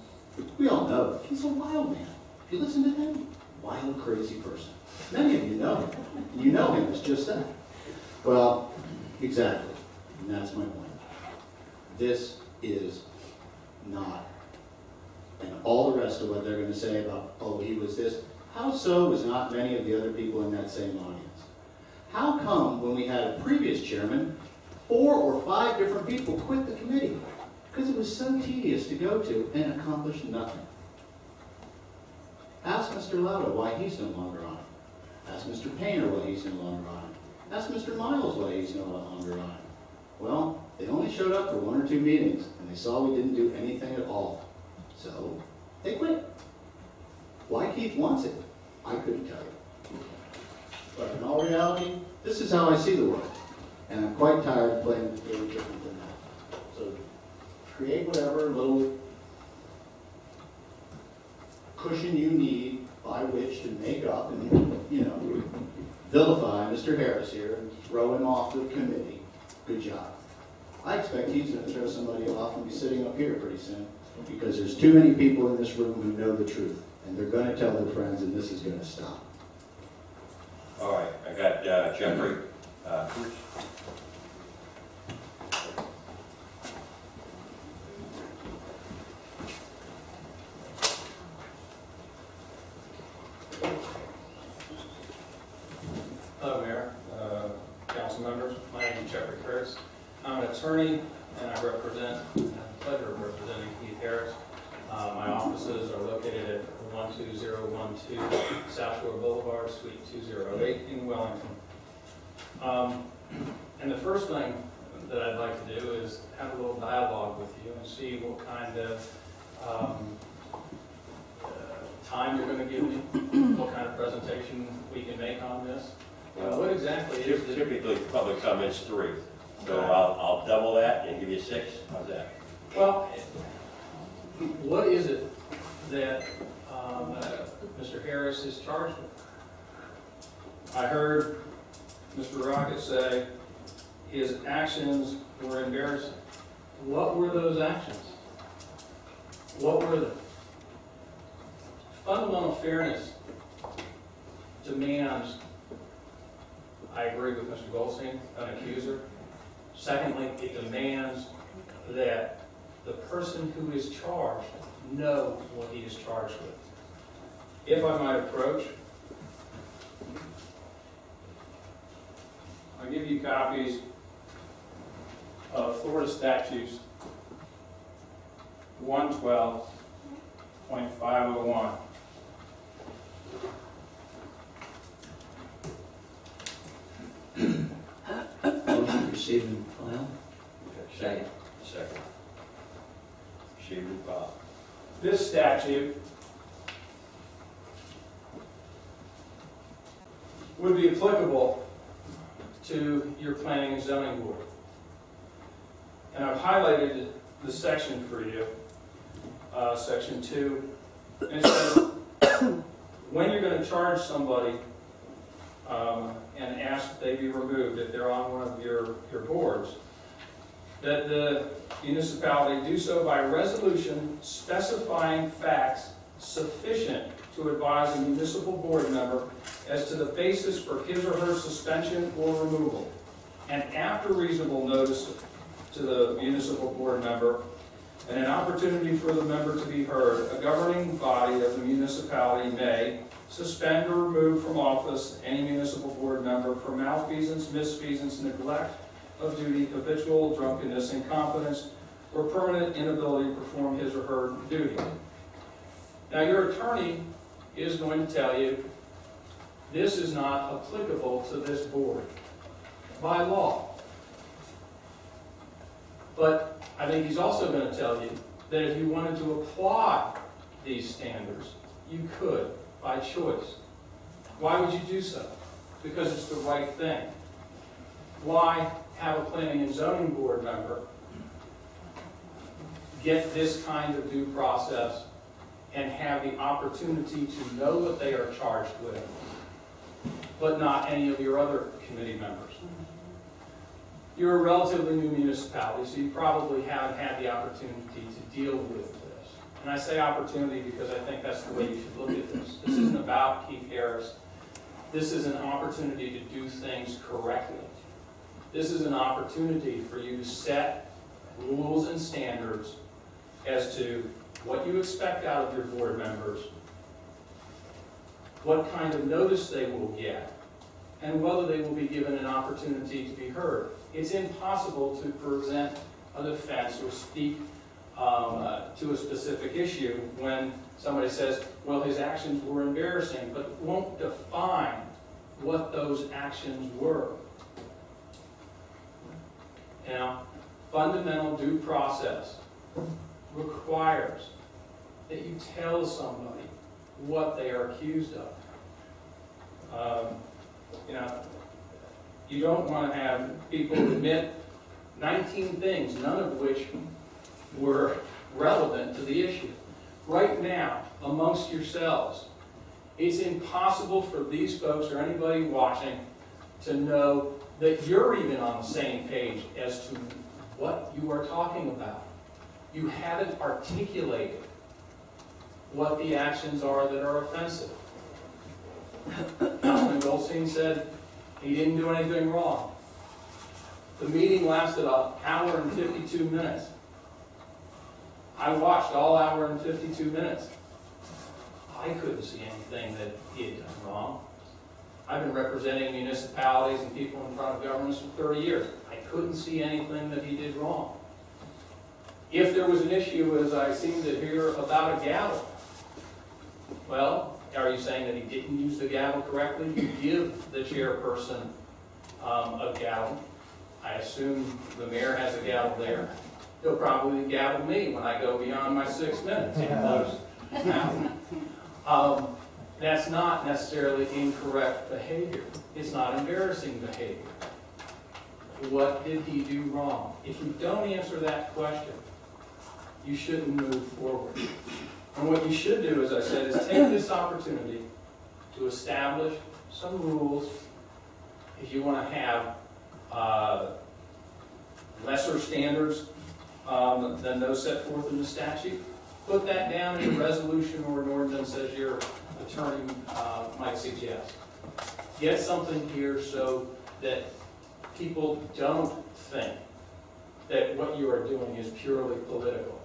We all know he's a wild man. If you listen to him, wild, crazy person. Many of you know him. You know him as just that. Well, exactly. And that's my point. This is not. And all the rest of what they're going to say about, oh, he was this. How so was not many of the other people in that same audience? How come when we had a previous chairman, 4 or 5 different people quit the committee? Because it was so tedious to go to and accomplish nothing. Ask Mr. Lauda why he's no longer on it. Ask Mr. Painter why he's no longer on it. Ask Mr. Miles why he's no longer on it. Well, they only showed up for 1 or 2 meetings, and they saw we didn't do anything at all. So, they quit. Why Keith wants it, I couldn't tell you. But in all reality, this is how I see the world. And I'm quite tired of playing very different than that. So, create whatever little cushion you need by which to make up and, you know, vilify Mr. Harris here and throw him off the committee. Good job. I expect he's going to throw somebody off and be sitting up here pretty soon because there's too many people in this room who know the truth. And they're going to tell their friends, and this is going to stop. All right, I got Jeffrey. Hello, Mayor, council members. My name is Jeffrey Curtis. I'm an attorney, and I have the pleasure of representing Keith Harris. My offices are located at 12012 South Shore Boulevard, Suite 208 in Wellington. And the first thing that I'd like to do is have a little dialogue with you and see what kind of time you're going to give me, what kind of presentation we can make on this. What exactly is it? Typically, public comments 3. So I'll double that and give you 6. How's that? Well, what is it that Mr. Harris is charged with? I heard Mr. Rocket say his actions were embarrassing. What were those actions? What were they? Fundamental fairness demands, I agree with Mr. Goldstein, an accuser. Secondly, it demands that the person who is charged know what he is charged with. If I might approach, I'll give you copies of Florida statutes 112.501. Motion received and filed. Second. Second. Received and filed. This statute would be applicable to your planning and zoning board. And I've highlighted the section for you, section 2. And it says, when you're going to charge somebody and ask that they be removed if they're on one of your boards, that the municipality do so by resolution specifying facts sufficient to advise a municipal board member as to the basis for his or her suspension or removal, and after reasonable notice to the municipal board member and an opportunity for the member to be heard, a governing body of the municipality may suspend or remove from office any municipal board member for malfeasance, misfeasance, neglect of duty, habitual drunkenness, incompetence, or permanent inability to perform his or her duty. Now, your attorney is going to tell you this is not applicable to this board by law. But I think he's also going to tell you that if you wanted to apply these standards, you could by choice. Why would you do so? Because it's the right thing. Why have a planning and zoning board member get this kind of due process and have the opportunity to know what they are charged with, but not any of your other committee members? You're a relatively new municipality, so you probably haven't had the opportunity to deal with this. And I say opportunity because I think that's the way you should look at this. This isn't about Keith Harris. This is an opportunity to do things correctly. This is an opportunity for you to set rules and standards as to what you expect out of your board members, what kind of notice they will get, and whether they will be given an opportunity to be heard. It's impossible to present a defense or speak to a specific issue when somebody says, well, his actions were embarrassing, but won't define what those actions were. Now, fundamental due process requires that you tell somebody what they are accused of. You don't want to have people admit 19 things, none of which were relevant to the issue. Right now, amongst yourselves, it's impossible for these folks or anybody watching to know that you're even on the same page as to what you are talking about. You haven't articulated what the actions are that are offensive. Councilman Goldstein said he didn't do anything wrong. The meeting lasted an hour and 52 minutes. I watched all hour and 52 minutes. I couldn't see anything that he had done wrong. I've been representing municipalities and people in front of governments for 30 years. I couldn't see anything that he did wrong. If there was an issue, as I seem to hear, about a gavel, well, are you saying that he didn't use the gavel correctly? You give the chairperson a gavel. I assume the mayor has a gavel there. He'll probably gavel me when I go beyond my 6 minutes. That's not necessarily incorrect behavior. It's not embarrassing behavior. What did he do wrong? If you don't answer that question, you shouldn't move forward. And what you should do, as I said, is take this opportunity to establish some rules. If you want to have lesser standards than those set forth in the statute, put that down in a resolution or an ordinance as your attorney might suggest. Get something here so that people don't think that what you are doing is purely political.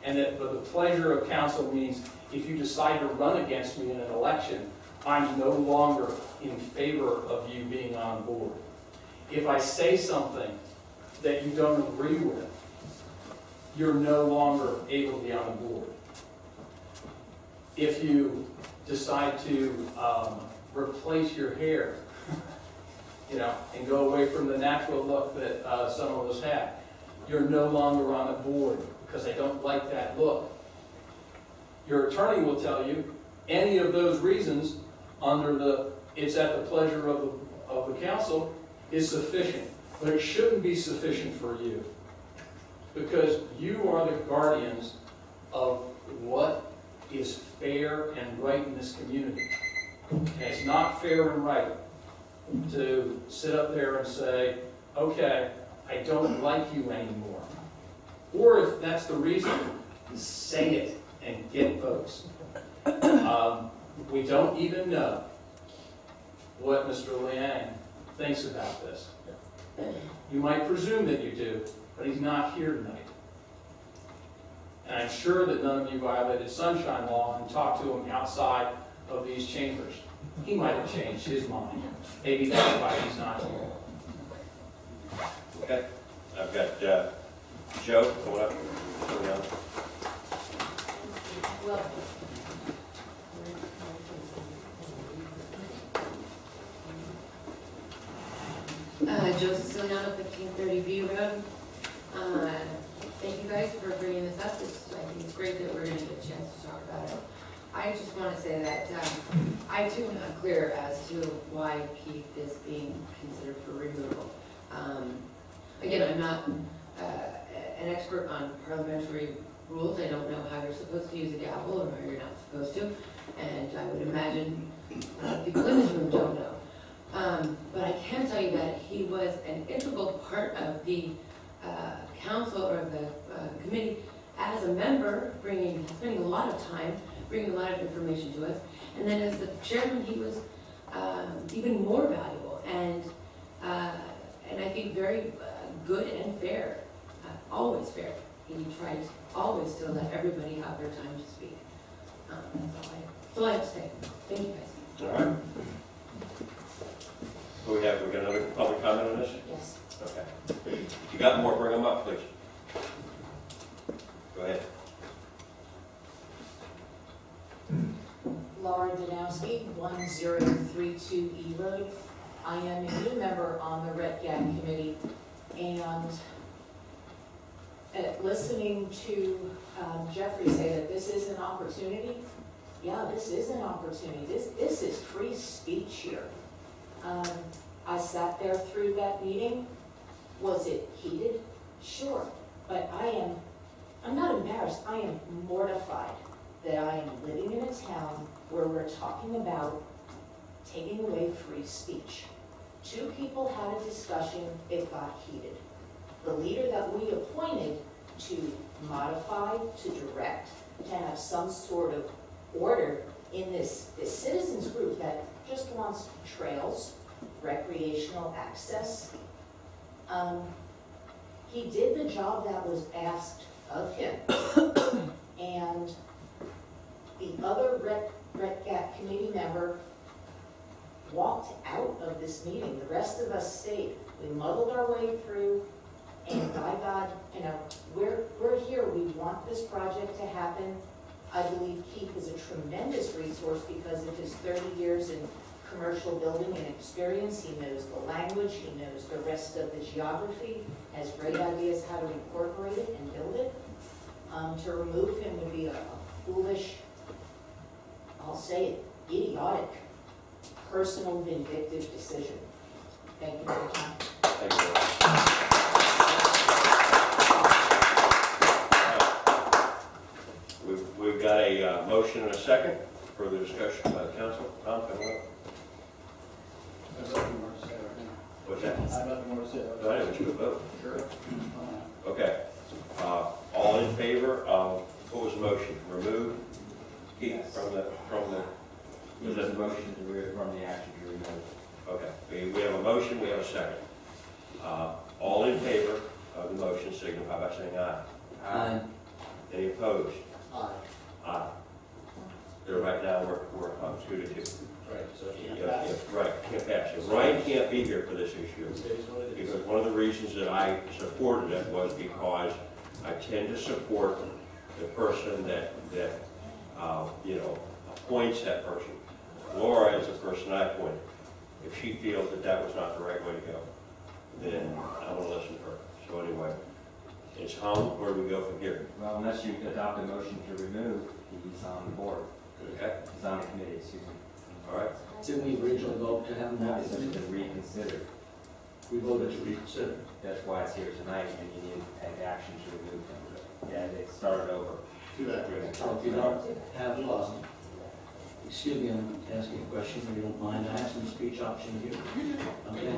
And that the pleasure of council means if you decide to run against me in an election, I'm no longer in favor of you being on board. If I say something that you don't agree with, you're no longer able to be on the board. If you decide to replace your hair, and go away from the natural look that some of us have, you're no longer on the board because I don't like that look. Your attorney will tell you any of those reasons under the it's at the pleasure of the council is sufficient. But it shouldn't be sufficient for you because you are the guardians of what is fair and right in this community. And it's not fair and right to sit up there and say, okay, I don't like you anymore. Or if that's the reason, say it and get votes. We don't even know what Mr. Liang thinks about this. You might presume that you do, but he's not here tonight. And I'm sure that none of you violated sunshine law and talked to him outside of these chambers. He might have changed his mind. Maybe that's why he's not here. Okay, I've got Joe, going up. Coming up. Well, Joe Siciliano, 1530 View Road. Thank you guys for bringing this up. I think it's great that we're going to get a chance to talk about it. I just want to say that I too am not clear as to why Keith is being considered for removal. Again, I'm not an expert on parliamentary rules. I don't know how you're supposed to use a gavel or how you're not supposed to. And I would imagine people in this room don't know. But I can tell you that he was an integral part of the council or the committee as a member, spending a lot of time, bringing a lot of information to us. And then as the chairman, he was even more valuable and I think very good and fair, always fair. He tried always to let everybody have their time to speak. That's all I have to say. Thank you guys. All right. We got another public comment on this? Yes. Okay. If you got more, bring them up, please. Go ahead. Laura Danowski, 1032 E Road. I am a new member on the Rhett Gag Committee, and listening to Jeffrey say that this is an opportunity, yeah, this is an opportunity. This is free speech here. I sat there through that meeting. Was it heated? Sure. But I'm not embarrassed. I am mortified that I am living in a town where we're talking about taking away free speech. Two people had a discussion, it got heated. The leader that we appointed to modify, to direct, to have some sort of order in this citizens group that just wants trails, recreational access. He did the job that was asked of him. And the other Rhett Gag committee member walked out of this meeting. The rest of us stayed. We muddled our way through, and by God, you know, we're here. We want this project to happen. I believe Keith is a tremendous resource because of his 30 years in commercial building and experience. He knows the language, he knows the rest of the geography, has great ideas how to incorporate it and build it. To remove him would be a foolish, I'll say it, idiotic, personal vindictive decision. Thank you for your time. Thank you. We've got a motion and a second. Further discussion by the council. Tom, come on. I have nothing more to say right now. What's that? I have nothing more to say. Go ahead, would you vote? Sure. Okay. All in favor of, what was the motion? Remove Keith from the, Is that the motion to reaffirm the action to remove? okay. We have a motion, we have a second. All in favor of the motion signify by saying aye. Aye. Any opposed? Aye. Aye. There right now, we're 2 to 2. Right, so it can't Yeah, pass. yeah, right, can't pass it. Ryan can't be here for this issue. It is what it is. Because one of the reasons that I supported it was because I tend to support the person that you know, appoints that person. Laura is the person I appointed. If she feels that that was not the right way to go, then I'm going to listen to her. So anyway, it's home. Where do we go from here? Well, unless you adopt a motion to remove, he's on the board. Okay. He's on the committee, excuse me. All right. Didn't we originally vote to have him No, on it's the just committee? been reconsidered. We voted to reconsider. That's why it's here tonight, and you need to take action to remove him. Yeah, it started over. Too bad. If you don't have, excuse me, I'm asking a question, if you don't mind, I have some speech option here. Okay.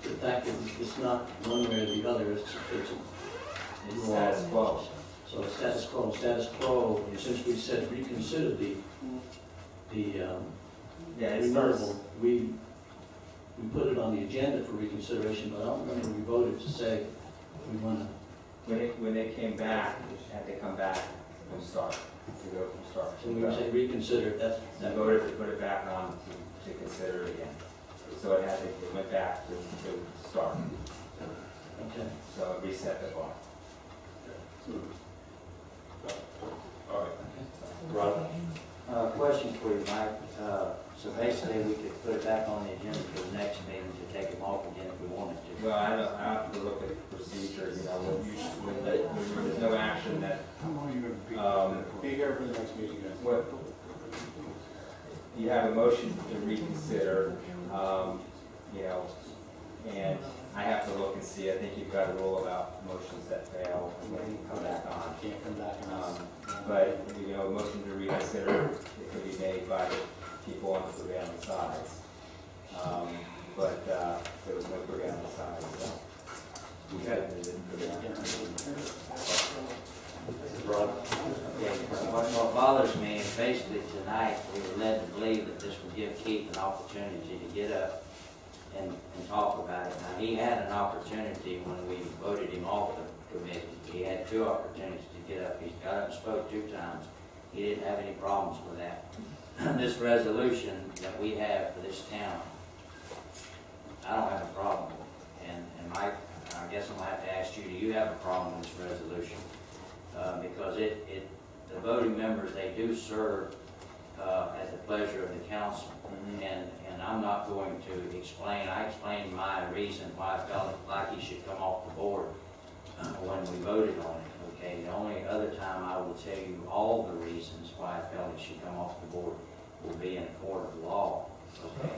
The fact that it's not one way or the other, it's It's status quo. So status quo, since we said reconsider the Yeah, it starts, removal, we we put it on the agenda for reconsideration, but I don't remember we voted to say we want to. When they came back, they had to come back from start, to go from start. So we would say reconsider, that's, They that voted to put it back on to consider it again. So it went back to start. okay. So it reset the bar. All right. Ron? Question for you, Mike. So basically, we could put it back on the agenda for the next meeting to take them off again if we wanted to. Well, I have to look at the procedure, you know, when there's no action that, Be here for the next meeting, guys. what, you have a motion to reconsider, you know, and I have to look and see, I think you've got a rule about motions that fail, and then you come back on. Can't come back on us. But, you know, a motion to reconsider, it could be made by the people on the prevailing sides. But there was no prevailing side, so. Okay. Ron? What bothers me is basically tonight, we were led to believe that this would give Keith an opportunity to get up and talk about it. Now, he had an opportunity when we voted him off the committee. He had 2 opportunities to get up. He's got up and spoke 2 times. He didn't have any problems with that. This resolution that we have for this town, I don't have a problem with it. And Mike, I guess I'm gonna have to ask you, do you have a problem with this resolution? Because the voting members, they do serve at the pleasure of the council. And I'm not going to explain, I explained my reason why I felt like he should come off the board when we voted on it, okay? The only other time I will tell you all the reasons why I felt he should come off the board will be in a court of law, okay?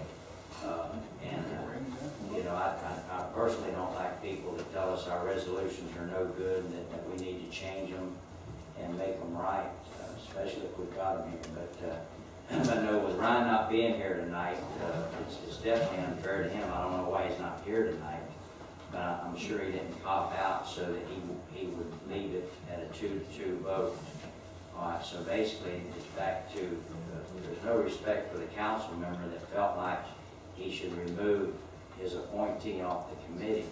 You know, I personally don't like people that tell us our resolutions are no good and that we need to change them and make them right, especially if we've got them here. But no, with Ryan not being here tonight, it's definitely unfair to him. I don't know why he's not here tonight, but I'm sure he didn't cop out so that he would leave it at a 2-2 vote. All right, so basically it's back to, there's no respect for the council member that felt like he should remove his appointee off the committee.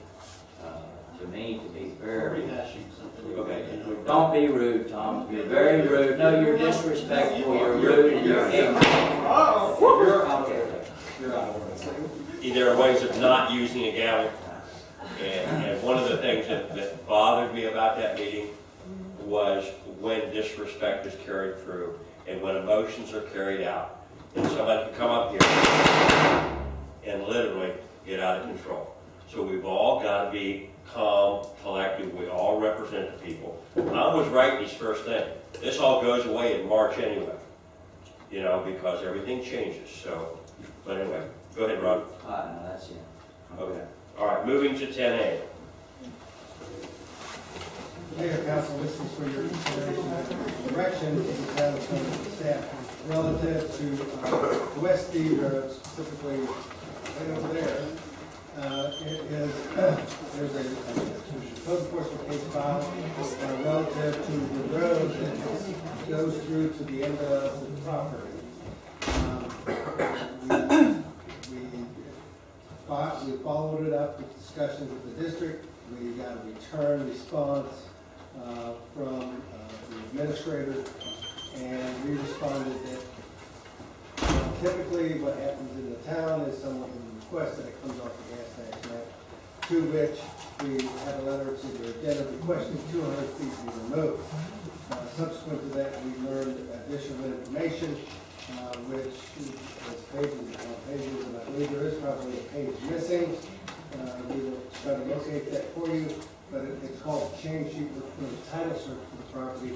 To me, to be fair, Okay. don't be rude, Tom. You're very rude. No, you're disrespectful, you're rude, and you're ignorant. You're out of order. There are ways of not using a gavel. And one of the things that bothered me about that meeting was when disrespect is carried through and when emotions are carried out. And somebody can come up here and literally get out of control. So we've all got to be calm, collected. We all represent the people. I was right this first thing. This all goes away in March anyway, you know, because everything changes. So, but anyway, go ahead, Ron. No, that's it. Okay. All right, moving to 10A. Mayor, council, this is for your consideration and direction to the town of staff relative to West D Road, specifically right over there. There's a code enforcement case filed relative to the road that goes through to the end of the property. We followed it up with discussions with the district. We got a return response from the administrator, and we responded that typically what happens in the town is someone requests that it comes off the gas tax map, to which we have a letter to the agenda requesting 200 feet be removed. Subsequent to that, we learned additional information, which is pages upon pages, and I believe there is probably a page missing. We will try to locate that for you, but it's called a change sheet for the title search for the property,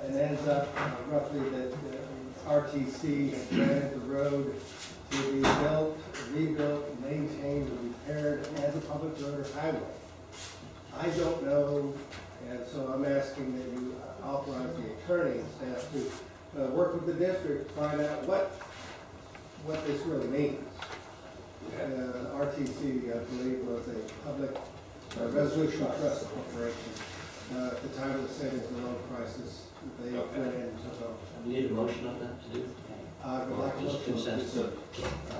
and ends up roughly that RTC has granted the road to be built, rebuilt, maintained, and repaired as a public road or highway. I don't know, and so I'm asking that you authorize the attorney and staff to work with the district to find out what this really means. RTC, I believe, was a public resolution trust corporation. At the time of the savings and loan crisis, they went in and took over. We need a motion on that to do? I would like to Just look for consensus.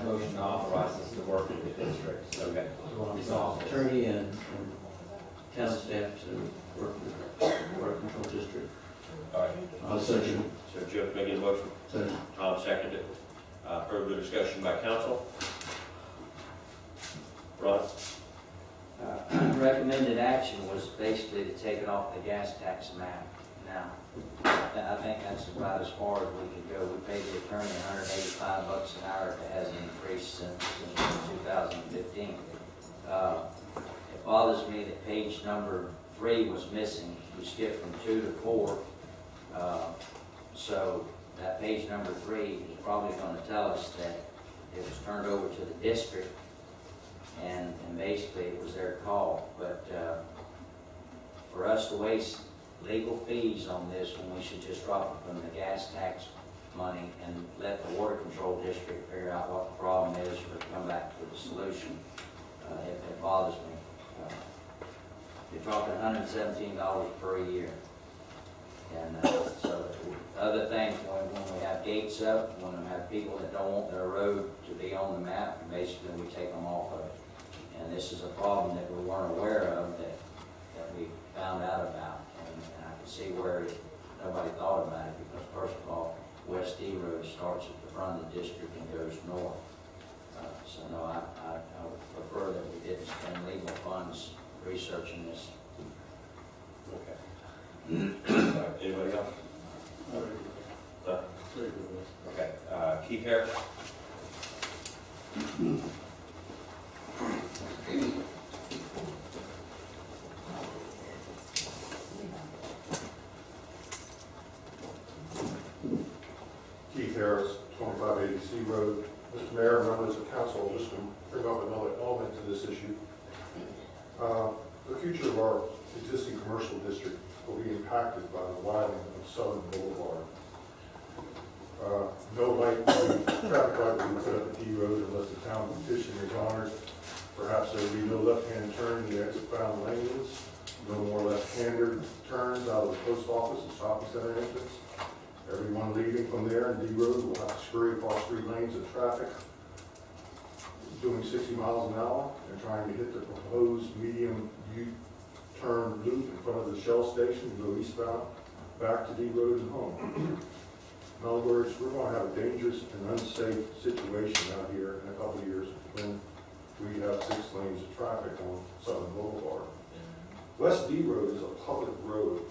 Motion to authorize us to work with the districts. Okay. Resolve. Attorney and town staff to work with the water control district. All right. I'll second. So Joe's making a motion, Second. Tom seconded. Further discussion by council? Ron? Recommended action was basically to take it off the gas tax map. Now, I think that's about as far as we could go. We paid the attorney $185 an hour if it hasn't increased since 2015. It bothers me that page number 3 was missing. We skipped from 2 to 4. So that page number 3 is probably going to tell us that it was turned over to the district, and basically it was their call. But for us to waste legal fees on this when we should just drop it from the gas tax money and let the water control district figure out what the problem is or come back with a solution, it bothers me. You're talking $117 per year. And so other things, when we have gates up, when we have people that don't want their road to be on the map, basically we take them off of it. And this is a problem that we weren't aware of that we found out about. And I can see where nobody thought about it because first of all, West D Road starts at the front of the district and goes north. So no, I would prefer that we didn't spend legal funds researching this. Okay. Anybody else? No? Okay. Keith Harris? Keith Harris, 2580 C Road. Mr. Mayor, members of council, just to bring up another element to this issue. The future of our existing commercial district will be impacted by the widening of Southern Boulevard. No traffic light will be put up at D Road unless the town petition is honored. Perhaps there will be no left-hand turn in the exit-bound lanes, no more left-hander turns out of the post office and shopping center entrance. Everyone leaving from there in D Road will have to scurry across 3 lanes of traffic, doing 60 miles an hour and trying to hit the proposed medium U-turn loop in front of the Shell station to go eastbound back to D Road and home. In other words, we're going to have a dangerous and unsafe situation out here in a couple of years when we have 6 lanes of traffic on Southern Boulevard. West D Road is a public road,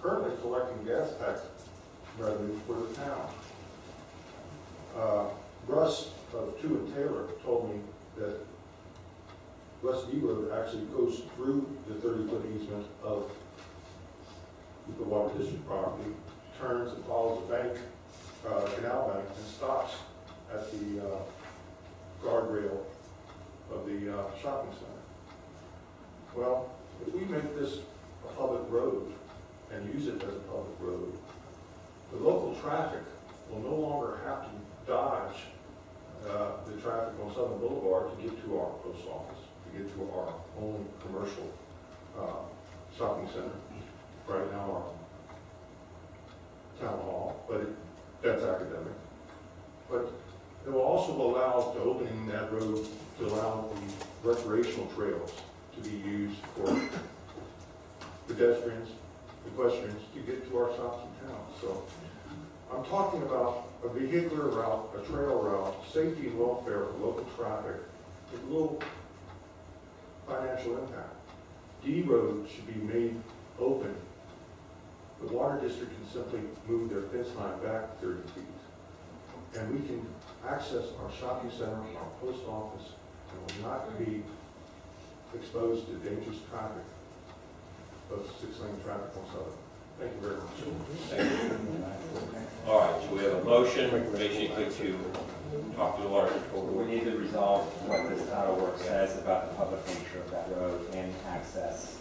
currently collecting gas tax revenue for the town. Russ of 2 and Taylor told me that West D Road actually goes through the 30-foot easement of the Water District property, turns and follows the bank, canal bank, and stops at the guardrail of the shopping center. Well, if we make this a public road and use it as a public road, the local traffic will no longer have to dodge the traffic on Southern Boulevard to get to our post office, to get to our own commercial shopping center. Right now, our town hall, but that's academic. But it will also allow the opening that road to allow the recreational trails to be used for pedestrians, equestrians to get to our shops in town. So I'm talking about a vehicular route, a trail route, safety and welfare for local traffic with little financial impact. D Road should be made open. The Water District can simply move their fence line back 30 feet. And we can access our shopping center, our post office, and will not be exposed to dangerous traffic, both 6-lane traffic on Southern. Thank you very much. Thank you. All right, so we have a motion basically to talk to the water control. We need to resolve what this title work says about the public nature of that road and access.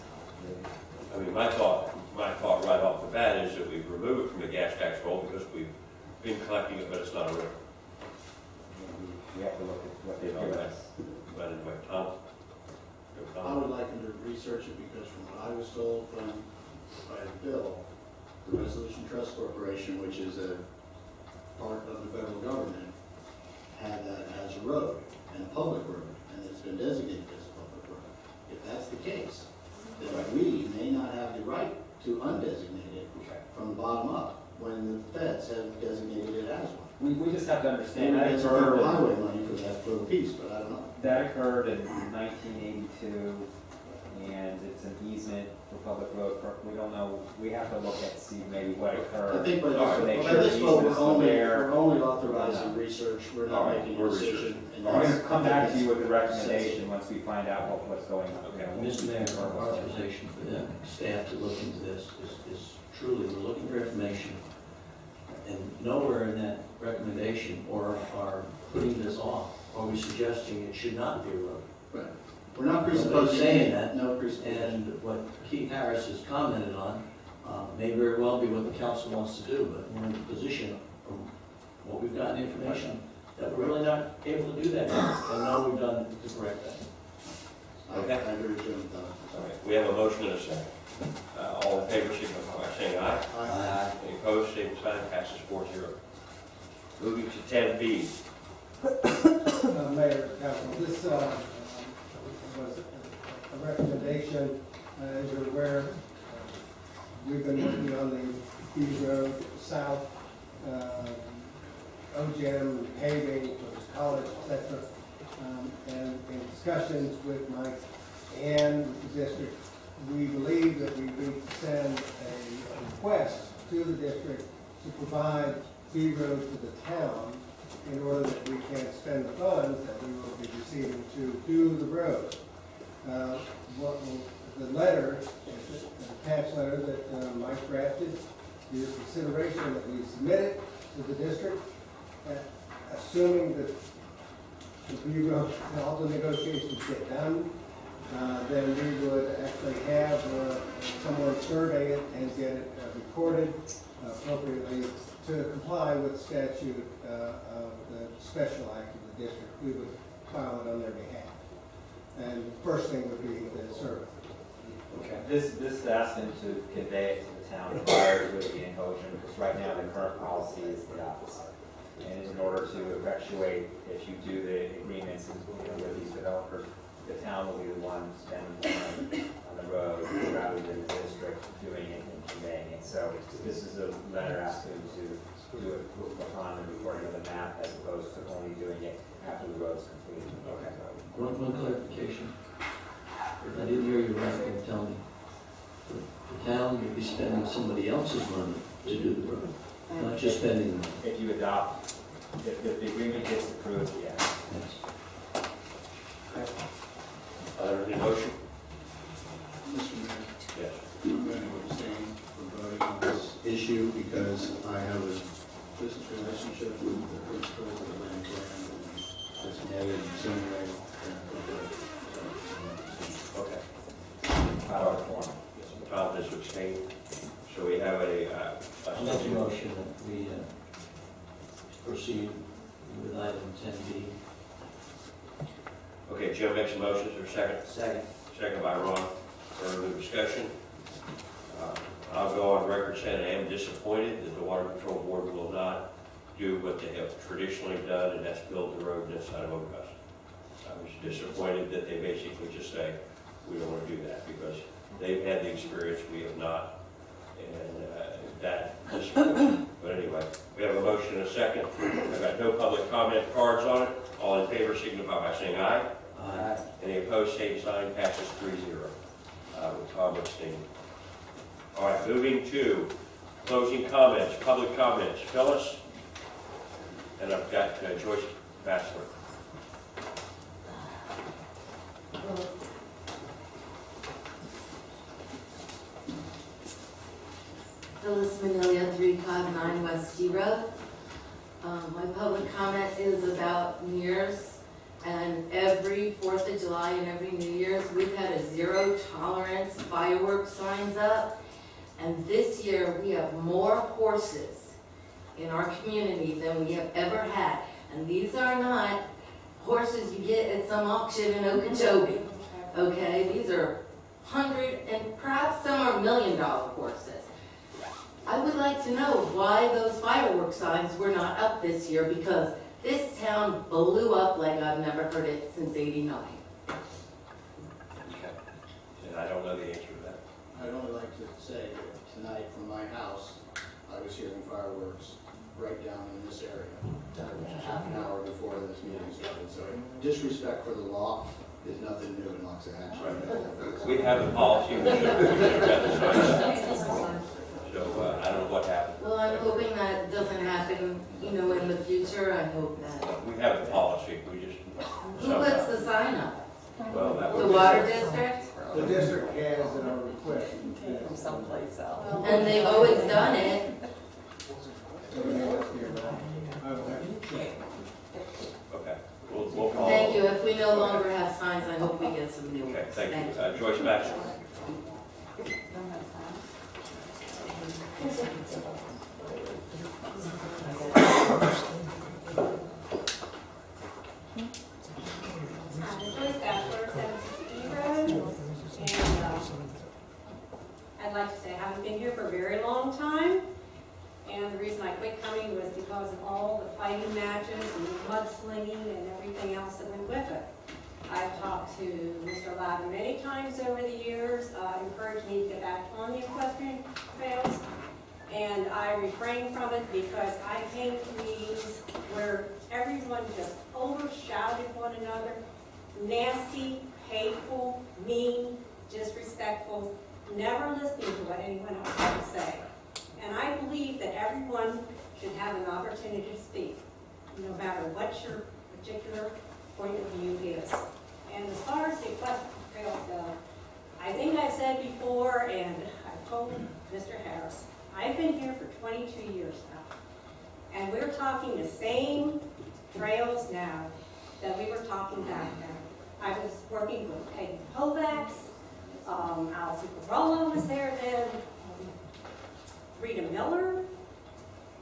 I mean, my thought right off the bat is that we remove it from the gas tax roll because we've been collecting it, but it's not a road. We have to look at what they've given us. But anyway, Tom? I would like him to research it because from what I was told by Bill, the Resolution Trust Corporation, which is a part of the federal government have that as a road, and a public road, and it's been designated as a public road. If that's the case, then we may not have the right to undesignate it from the bottom up, when the feds have designated it as one. We just have to understand Maybe that it's occurred, highway money for that little piece, but I don't know. that occurred in 1982, and it's an easement for public road. We don't know, we have to look at, see maybe what occurred. I think by to make sure this the vote, easement's we're only authorizing research, we're All not right, making a we're decision. researching. and We're that's- gonna come back to you with the recommendation once we find out what's going on. Okay. Mr. Mayor, our authorization for the staff to look into this is truly, we're looking for information. And nowhere in that recommendation or our putting this off, are we suggesting it should not be a road. Right. We're not Nobody's presupposing saying that. No presupposition. And what Keith Harris has commented on may very well be what the council wants to do, but we're in a position from what we've gotten information that we're really not able to do that now. And now we've done to correct that. Okay. I agree with Jim. All right, we have a motion and a second. All in favor, signify by saying aye. Aye. Any opposed, same sign, passes 4-0. Moving to 10B. Mayor, Council, this was a recommendation, as you're aware, we've been working on the Bees Road South, OGM paving for the college, et cetera, and in discussions with Mike and the district, we believe that we need to send a request to the district to provide Bee Road to the town in order that we can spend the funds that we will be receiving to do the road. The letter, the attached letter that Mike drafted, is consideration that we submit it to the district, assuming that the Bee Road, all the negotiations get done, then we would actually have someone survey it and get it recorded appropriately to comply with statute of the special act of the district. We would file it on their behalf. And the first thing would be the survey. Okay. This is asking to convey it to the town prior to it being ocean, because right now the current policy is the opposite. And in order to effectuate, if you do the agreements with these developers, the town will be the one spending the money on the road rather than the district doing it and conveying it. So this is a letter asking to do it upon the recording of the map as opposed to only doing it after the road's completed. Okay. One clarification. If I didn't hear you right, you tell me. The town would be spending somebody else's money to do the road, not just spending the money. If you adopt, if the agreement gets approved, yes. Yes. Any motion? Mr. Mayor, Yes. I'm going to abstain from voting on this issue because I have a business relationship with the principals of the land plan and it's never in some way. Okay. Tom has abstained. So we have I'll make a motion that we proceed with item 10B. Okay, Jim makes a motion, is there a second? Second. Second by Ron. Further discussion? I'll go on record saying I am disappointed that the Water Control Board will not do what they have traditionally done, and that's build the road this side of Augusta. I was disappointed that they basically just say, we don't want to do that, because they've had the experience, we have not, and that disappointed. But anyway, we have a motion and a second. I've got no public comment cards on it. All in favor signify by saying aye. Aye. Any opposed, same sign, passes 3-0, with Tom abstaining. All right, moving to closing comments, public comments. Phyllis? And I've got Joyce Bassler. Phyllis Manila, 359 West D Road. My public comment is about New Year's, and every 4th of July and every New Year's, we've had a zero tolerance fireworks signs up. And this year, we have more horses in our community than we have ever had. And these are not horses you get at some auction in Okeechobee, okay? These are $100,000 and perhaps some are $1 million horses. I would like to know why those fireworks signs were not up this year, because this town blew up like I've never heard it since '89. And I don't know the answer to that. I'd only like to say that tonight from my house, I was hearing fireworks right down in this area, half an hour before this meeting started. So disrespect for the law is nothing new in Loxahatchee. We have a policy, we should so I don't know what happened. Well, I'm hoping that doesn't happen, in the future. I hope that. We have a policy, we just. Who puts the sign up? Well, that The would. water district? The district has in our request. From someplace else. And they've always done it. Okay, we'll call. Thank you. If we no longer have signs, I hope we get some new ones. Okay, thank you. Joyce Baxter. Joyce Bachelor, 760 Road, and I'd like to say I haven't been here for a very long time, and the reason I quit coming was because of all the fighting matches and mudslinging and everything else that went with it. I've talked to Mr. Lavin many times over the years, encouraged me to get back on the equestrian trails, and I refrained from it because I came to meetings where everyone just overshouted one another, nasty, hateful, mean, disrespectful, never listening to what anyone else had to say. And I believe that everyone should have an opportunity to speak, no matter what your particular point of view is. And as far as the equestrian trails go, I think I've said before, and I've told Mr. Harris, I've been here for 22 years now, and we're talking the same trails now that we were talking back then. I was working with Peggy Kovacs, Al Zuccarello was there then, Rita Miller.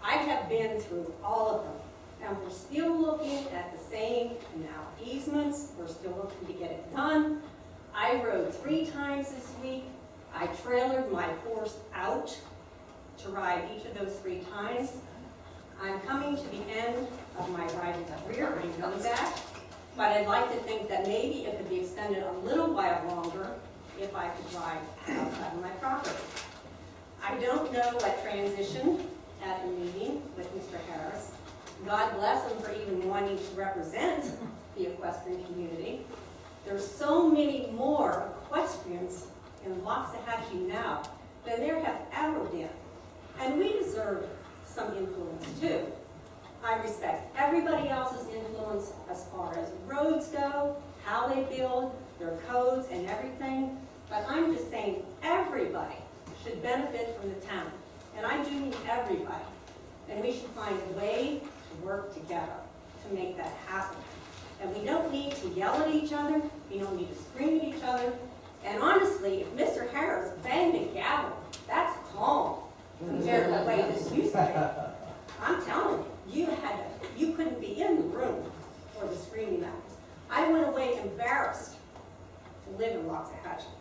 I have been through all of them, and we're still looking at the same canal easements. We're still looking to get it done. I rode 3 times this week. I trailered my horse out to ride each of those 3 times. I'm coming to the end of my riding career. I'm coming back, but I'd like to think that maybe it could be extended a little while longer if I could ride outside of my property. I don't know what transition at a meeting with Mr. Harris. God bless him for even wanting to represent the equestrian community. There's so many more equestrians in Loxahatchee now than there have ever been. And we deserve some influence too. I respect everybody else's influence as far as roads go, how they build, their codes and everything. But I'm just saying everybody should benefit from the town. And I do mean everybody. And we should find a way to work together to make that happen. And we don't need to yell at each other. We don't need to scream at each other. And honestly, if Mr. Harris banged a gavel, that's calm compared to the way this used to be. I'm telling you, you couldn't be in the room for the screaming matches. I went away embarrassed to live in Loxahatchee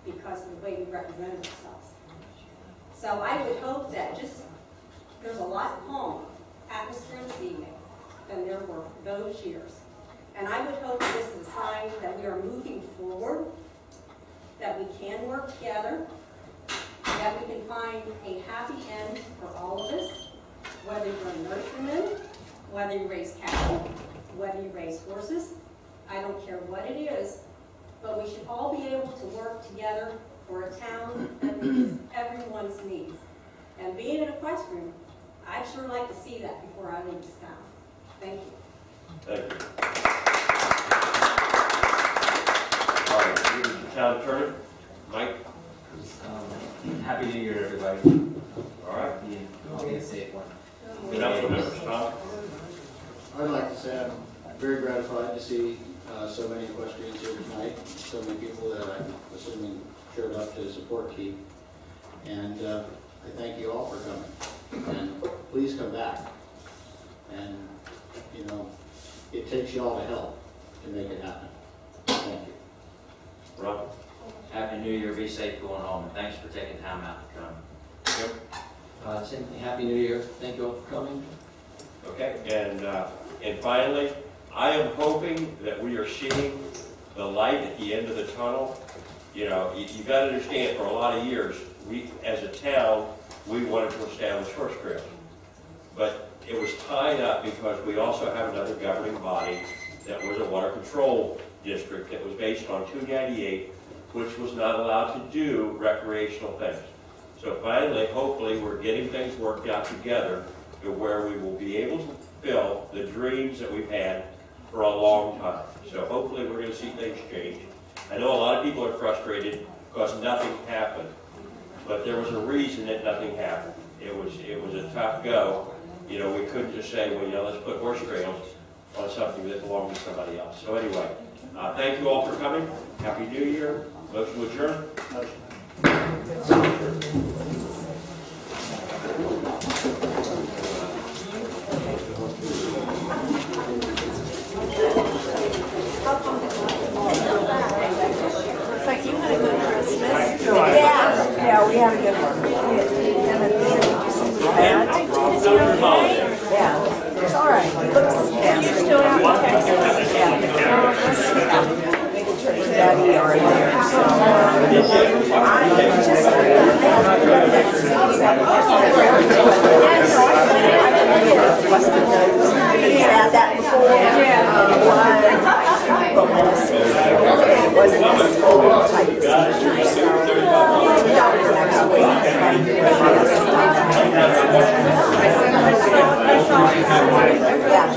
because of the way we represented ourselves. So I would hope that there's a lot calmer atmosphere this evening than there were those years. And I would hope that this is a sign that we are moving forward, that we can work together, that we can find a happy end for all of us, whether you're a nurseryman, whether you raise cattle, whether you raise horses. I don't care what it is, but we should all be able to work together for a town that meets everyone's needs. And being an equestrian, I'd sure like to see that before I leave this town. Thank you. Thank you. All right, moving to town attorney. Mike? Happy New Year, everybody. All right. I'll be a safe one. Council members, Tom? I'd like to say I'm very gratified to see so many equestrians here tonight, so many people that I'm assuming showed up to support Keith. And I thank you all for coming. And please come back. And, it takes you all to help to make it happen. Thank you. Ron? Happy New Year, be safe going home, and thanks for taking time out to come. Yep. Same thing, Happy New Year. Thank you all for coming. Okay, and finally, I am hoping that we are seeing the light at the end of the tunnel. You know, you got to understand, for a lot of years, we, as a town, we wanted to establish horse trails. But it was tied up because we also have another governing body that was a water control district that was based on 298, which was not allowed to do recreational things. So finally, hopefully, we're getting things worked out together to where we will be able to fulfill the dreams that we've had for a long time. So hopefully, we're going to see things change. I know a lot of people are frustrated because nothing happened, but there was a reason that nothing happened. It was a tough go. You know, we couldn't just say, well, you know, let's put horse trails on something that belonged to somebody else. So anyway, thank you all for coming. Happy New Year. Motion to adjourn. Yeah, we had a good one. Yeah, it's all right. It looks nasty. Still Daddy are in there, so I just had that before. But when I see it wasn't a school type seizure, so doctor next week. Yeah.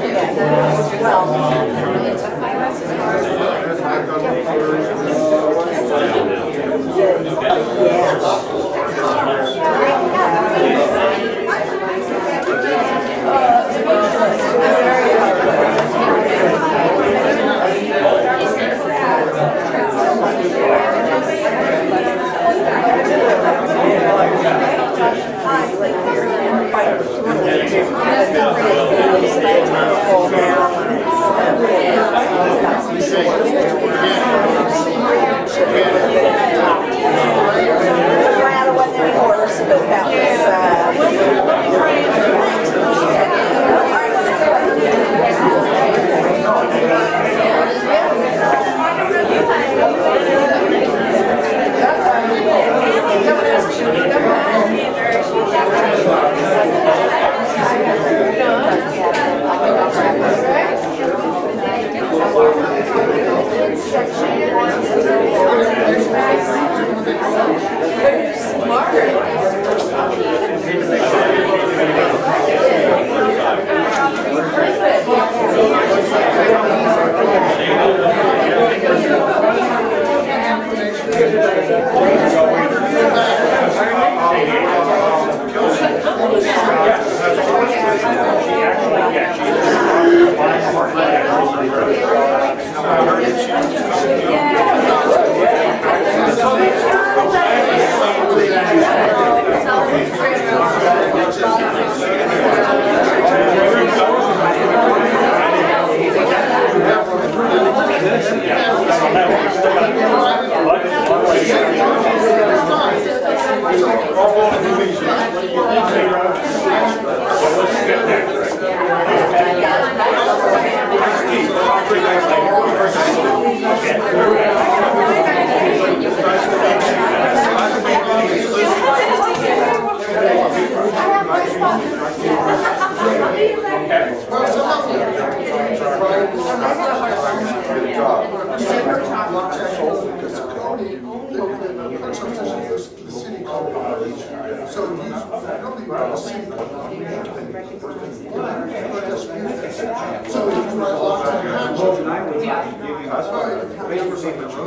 $50.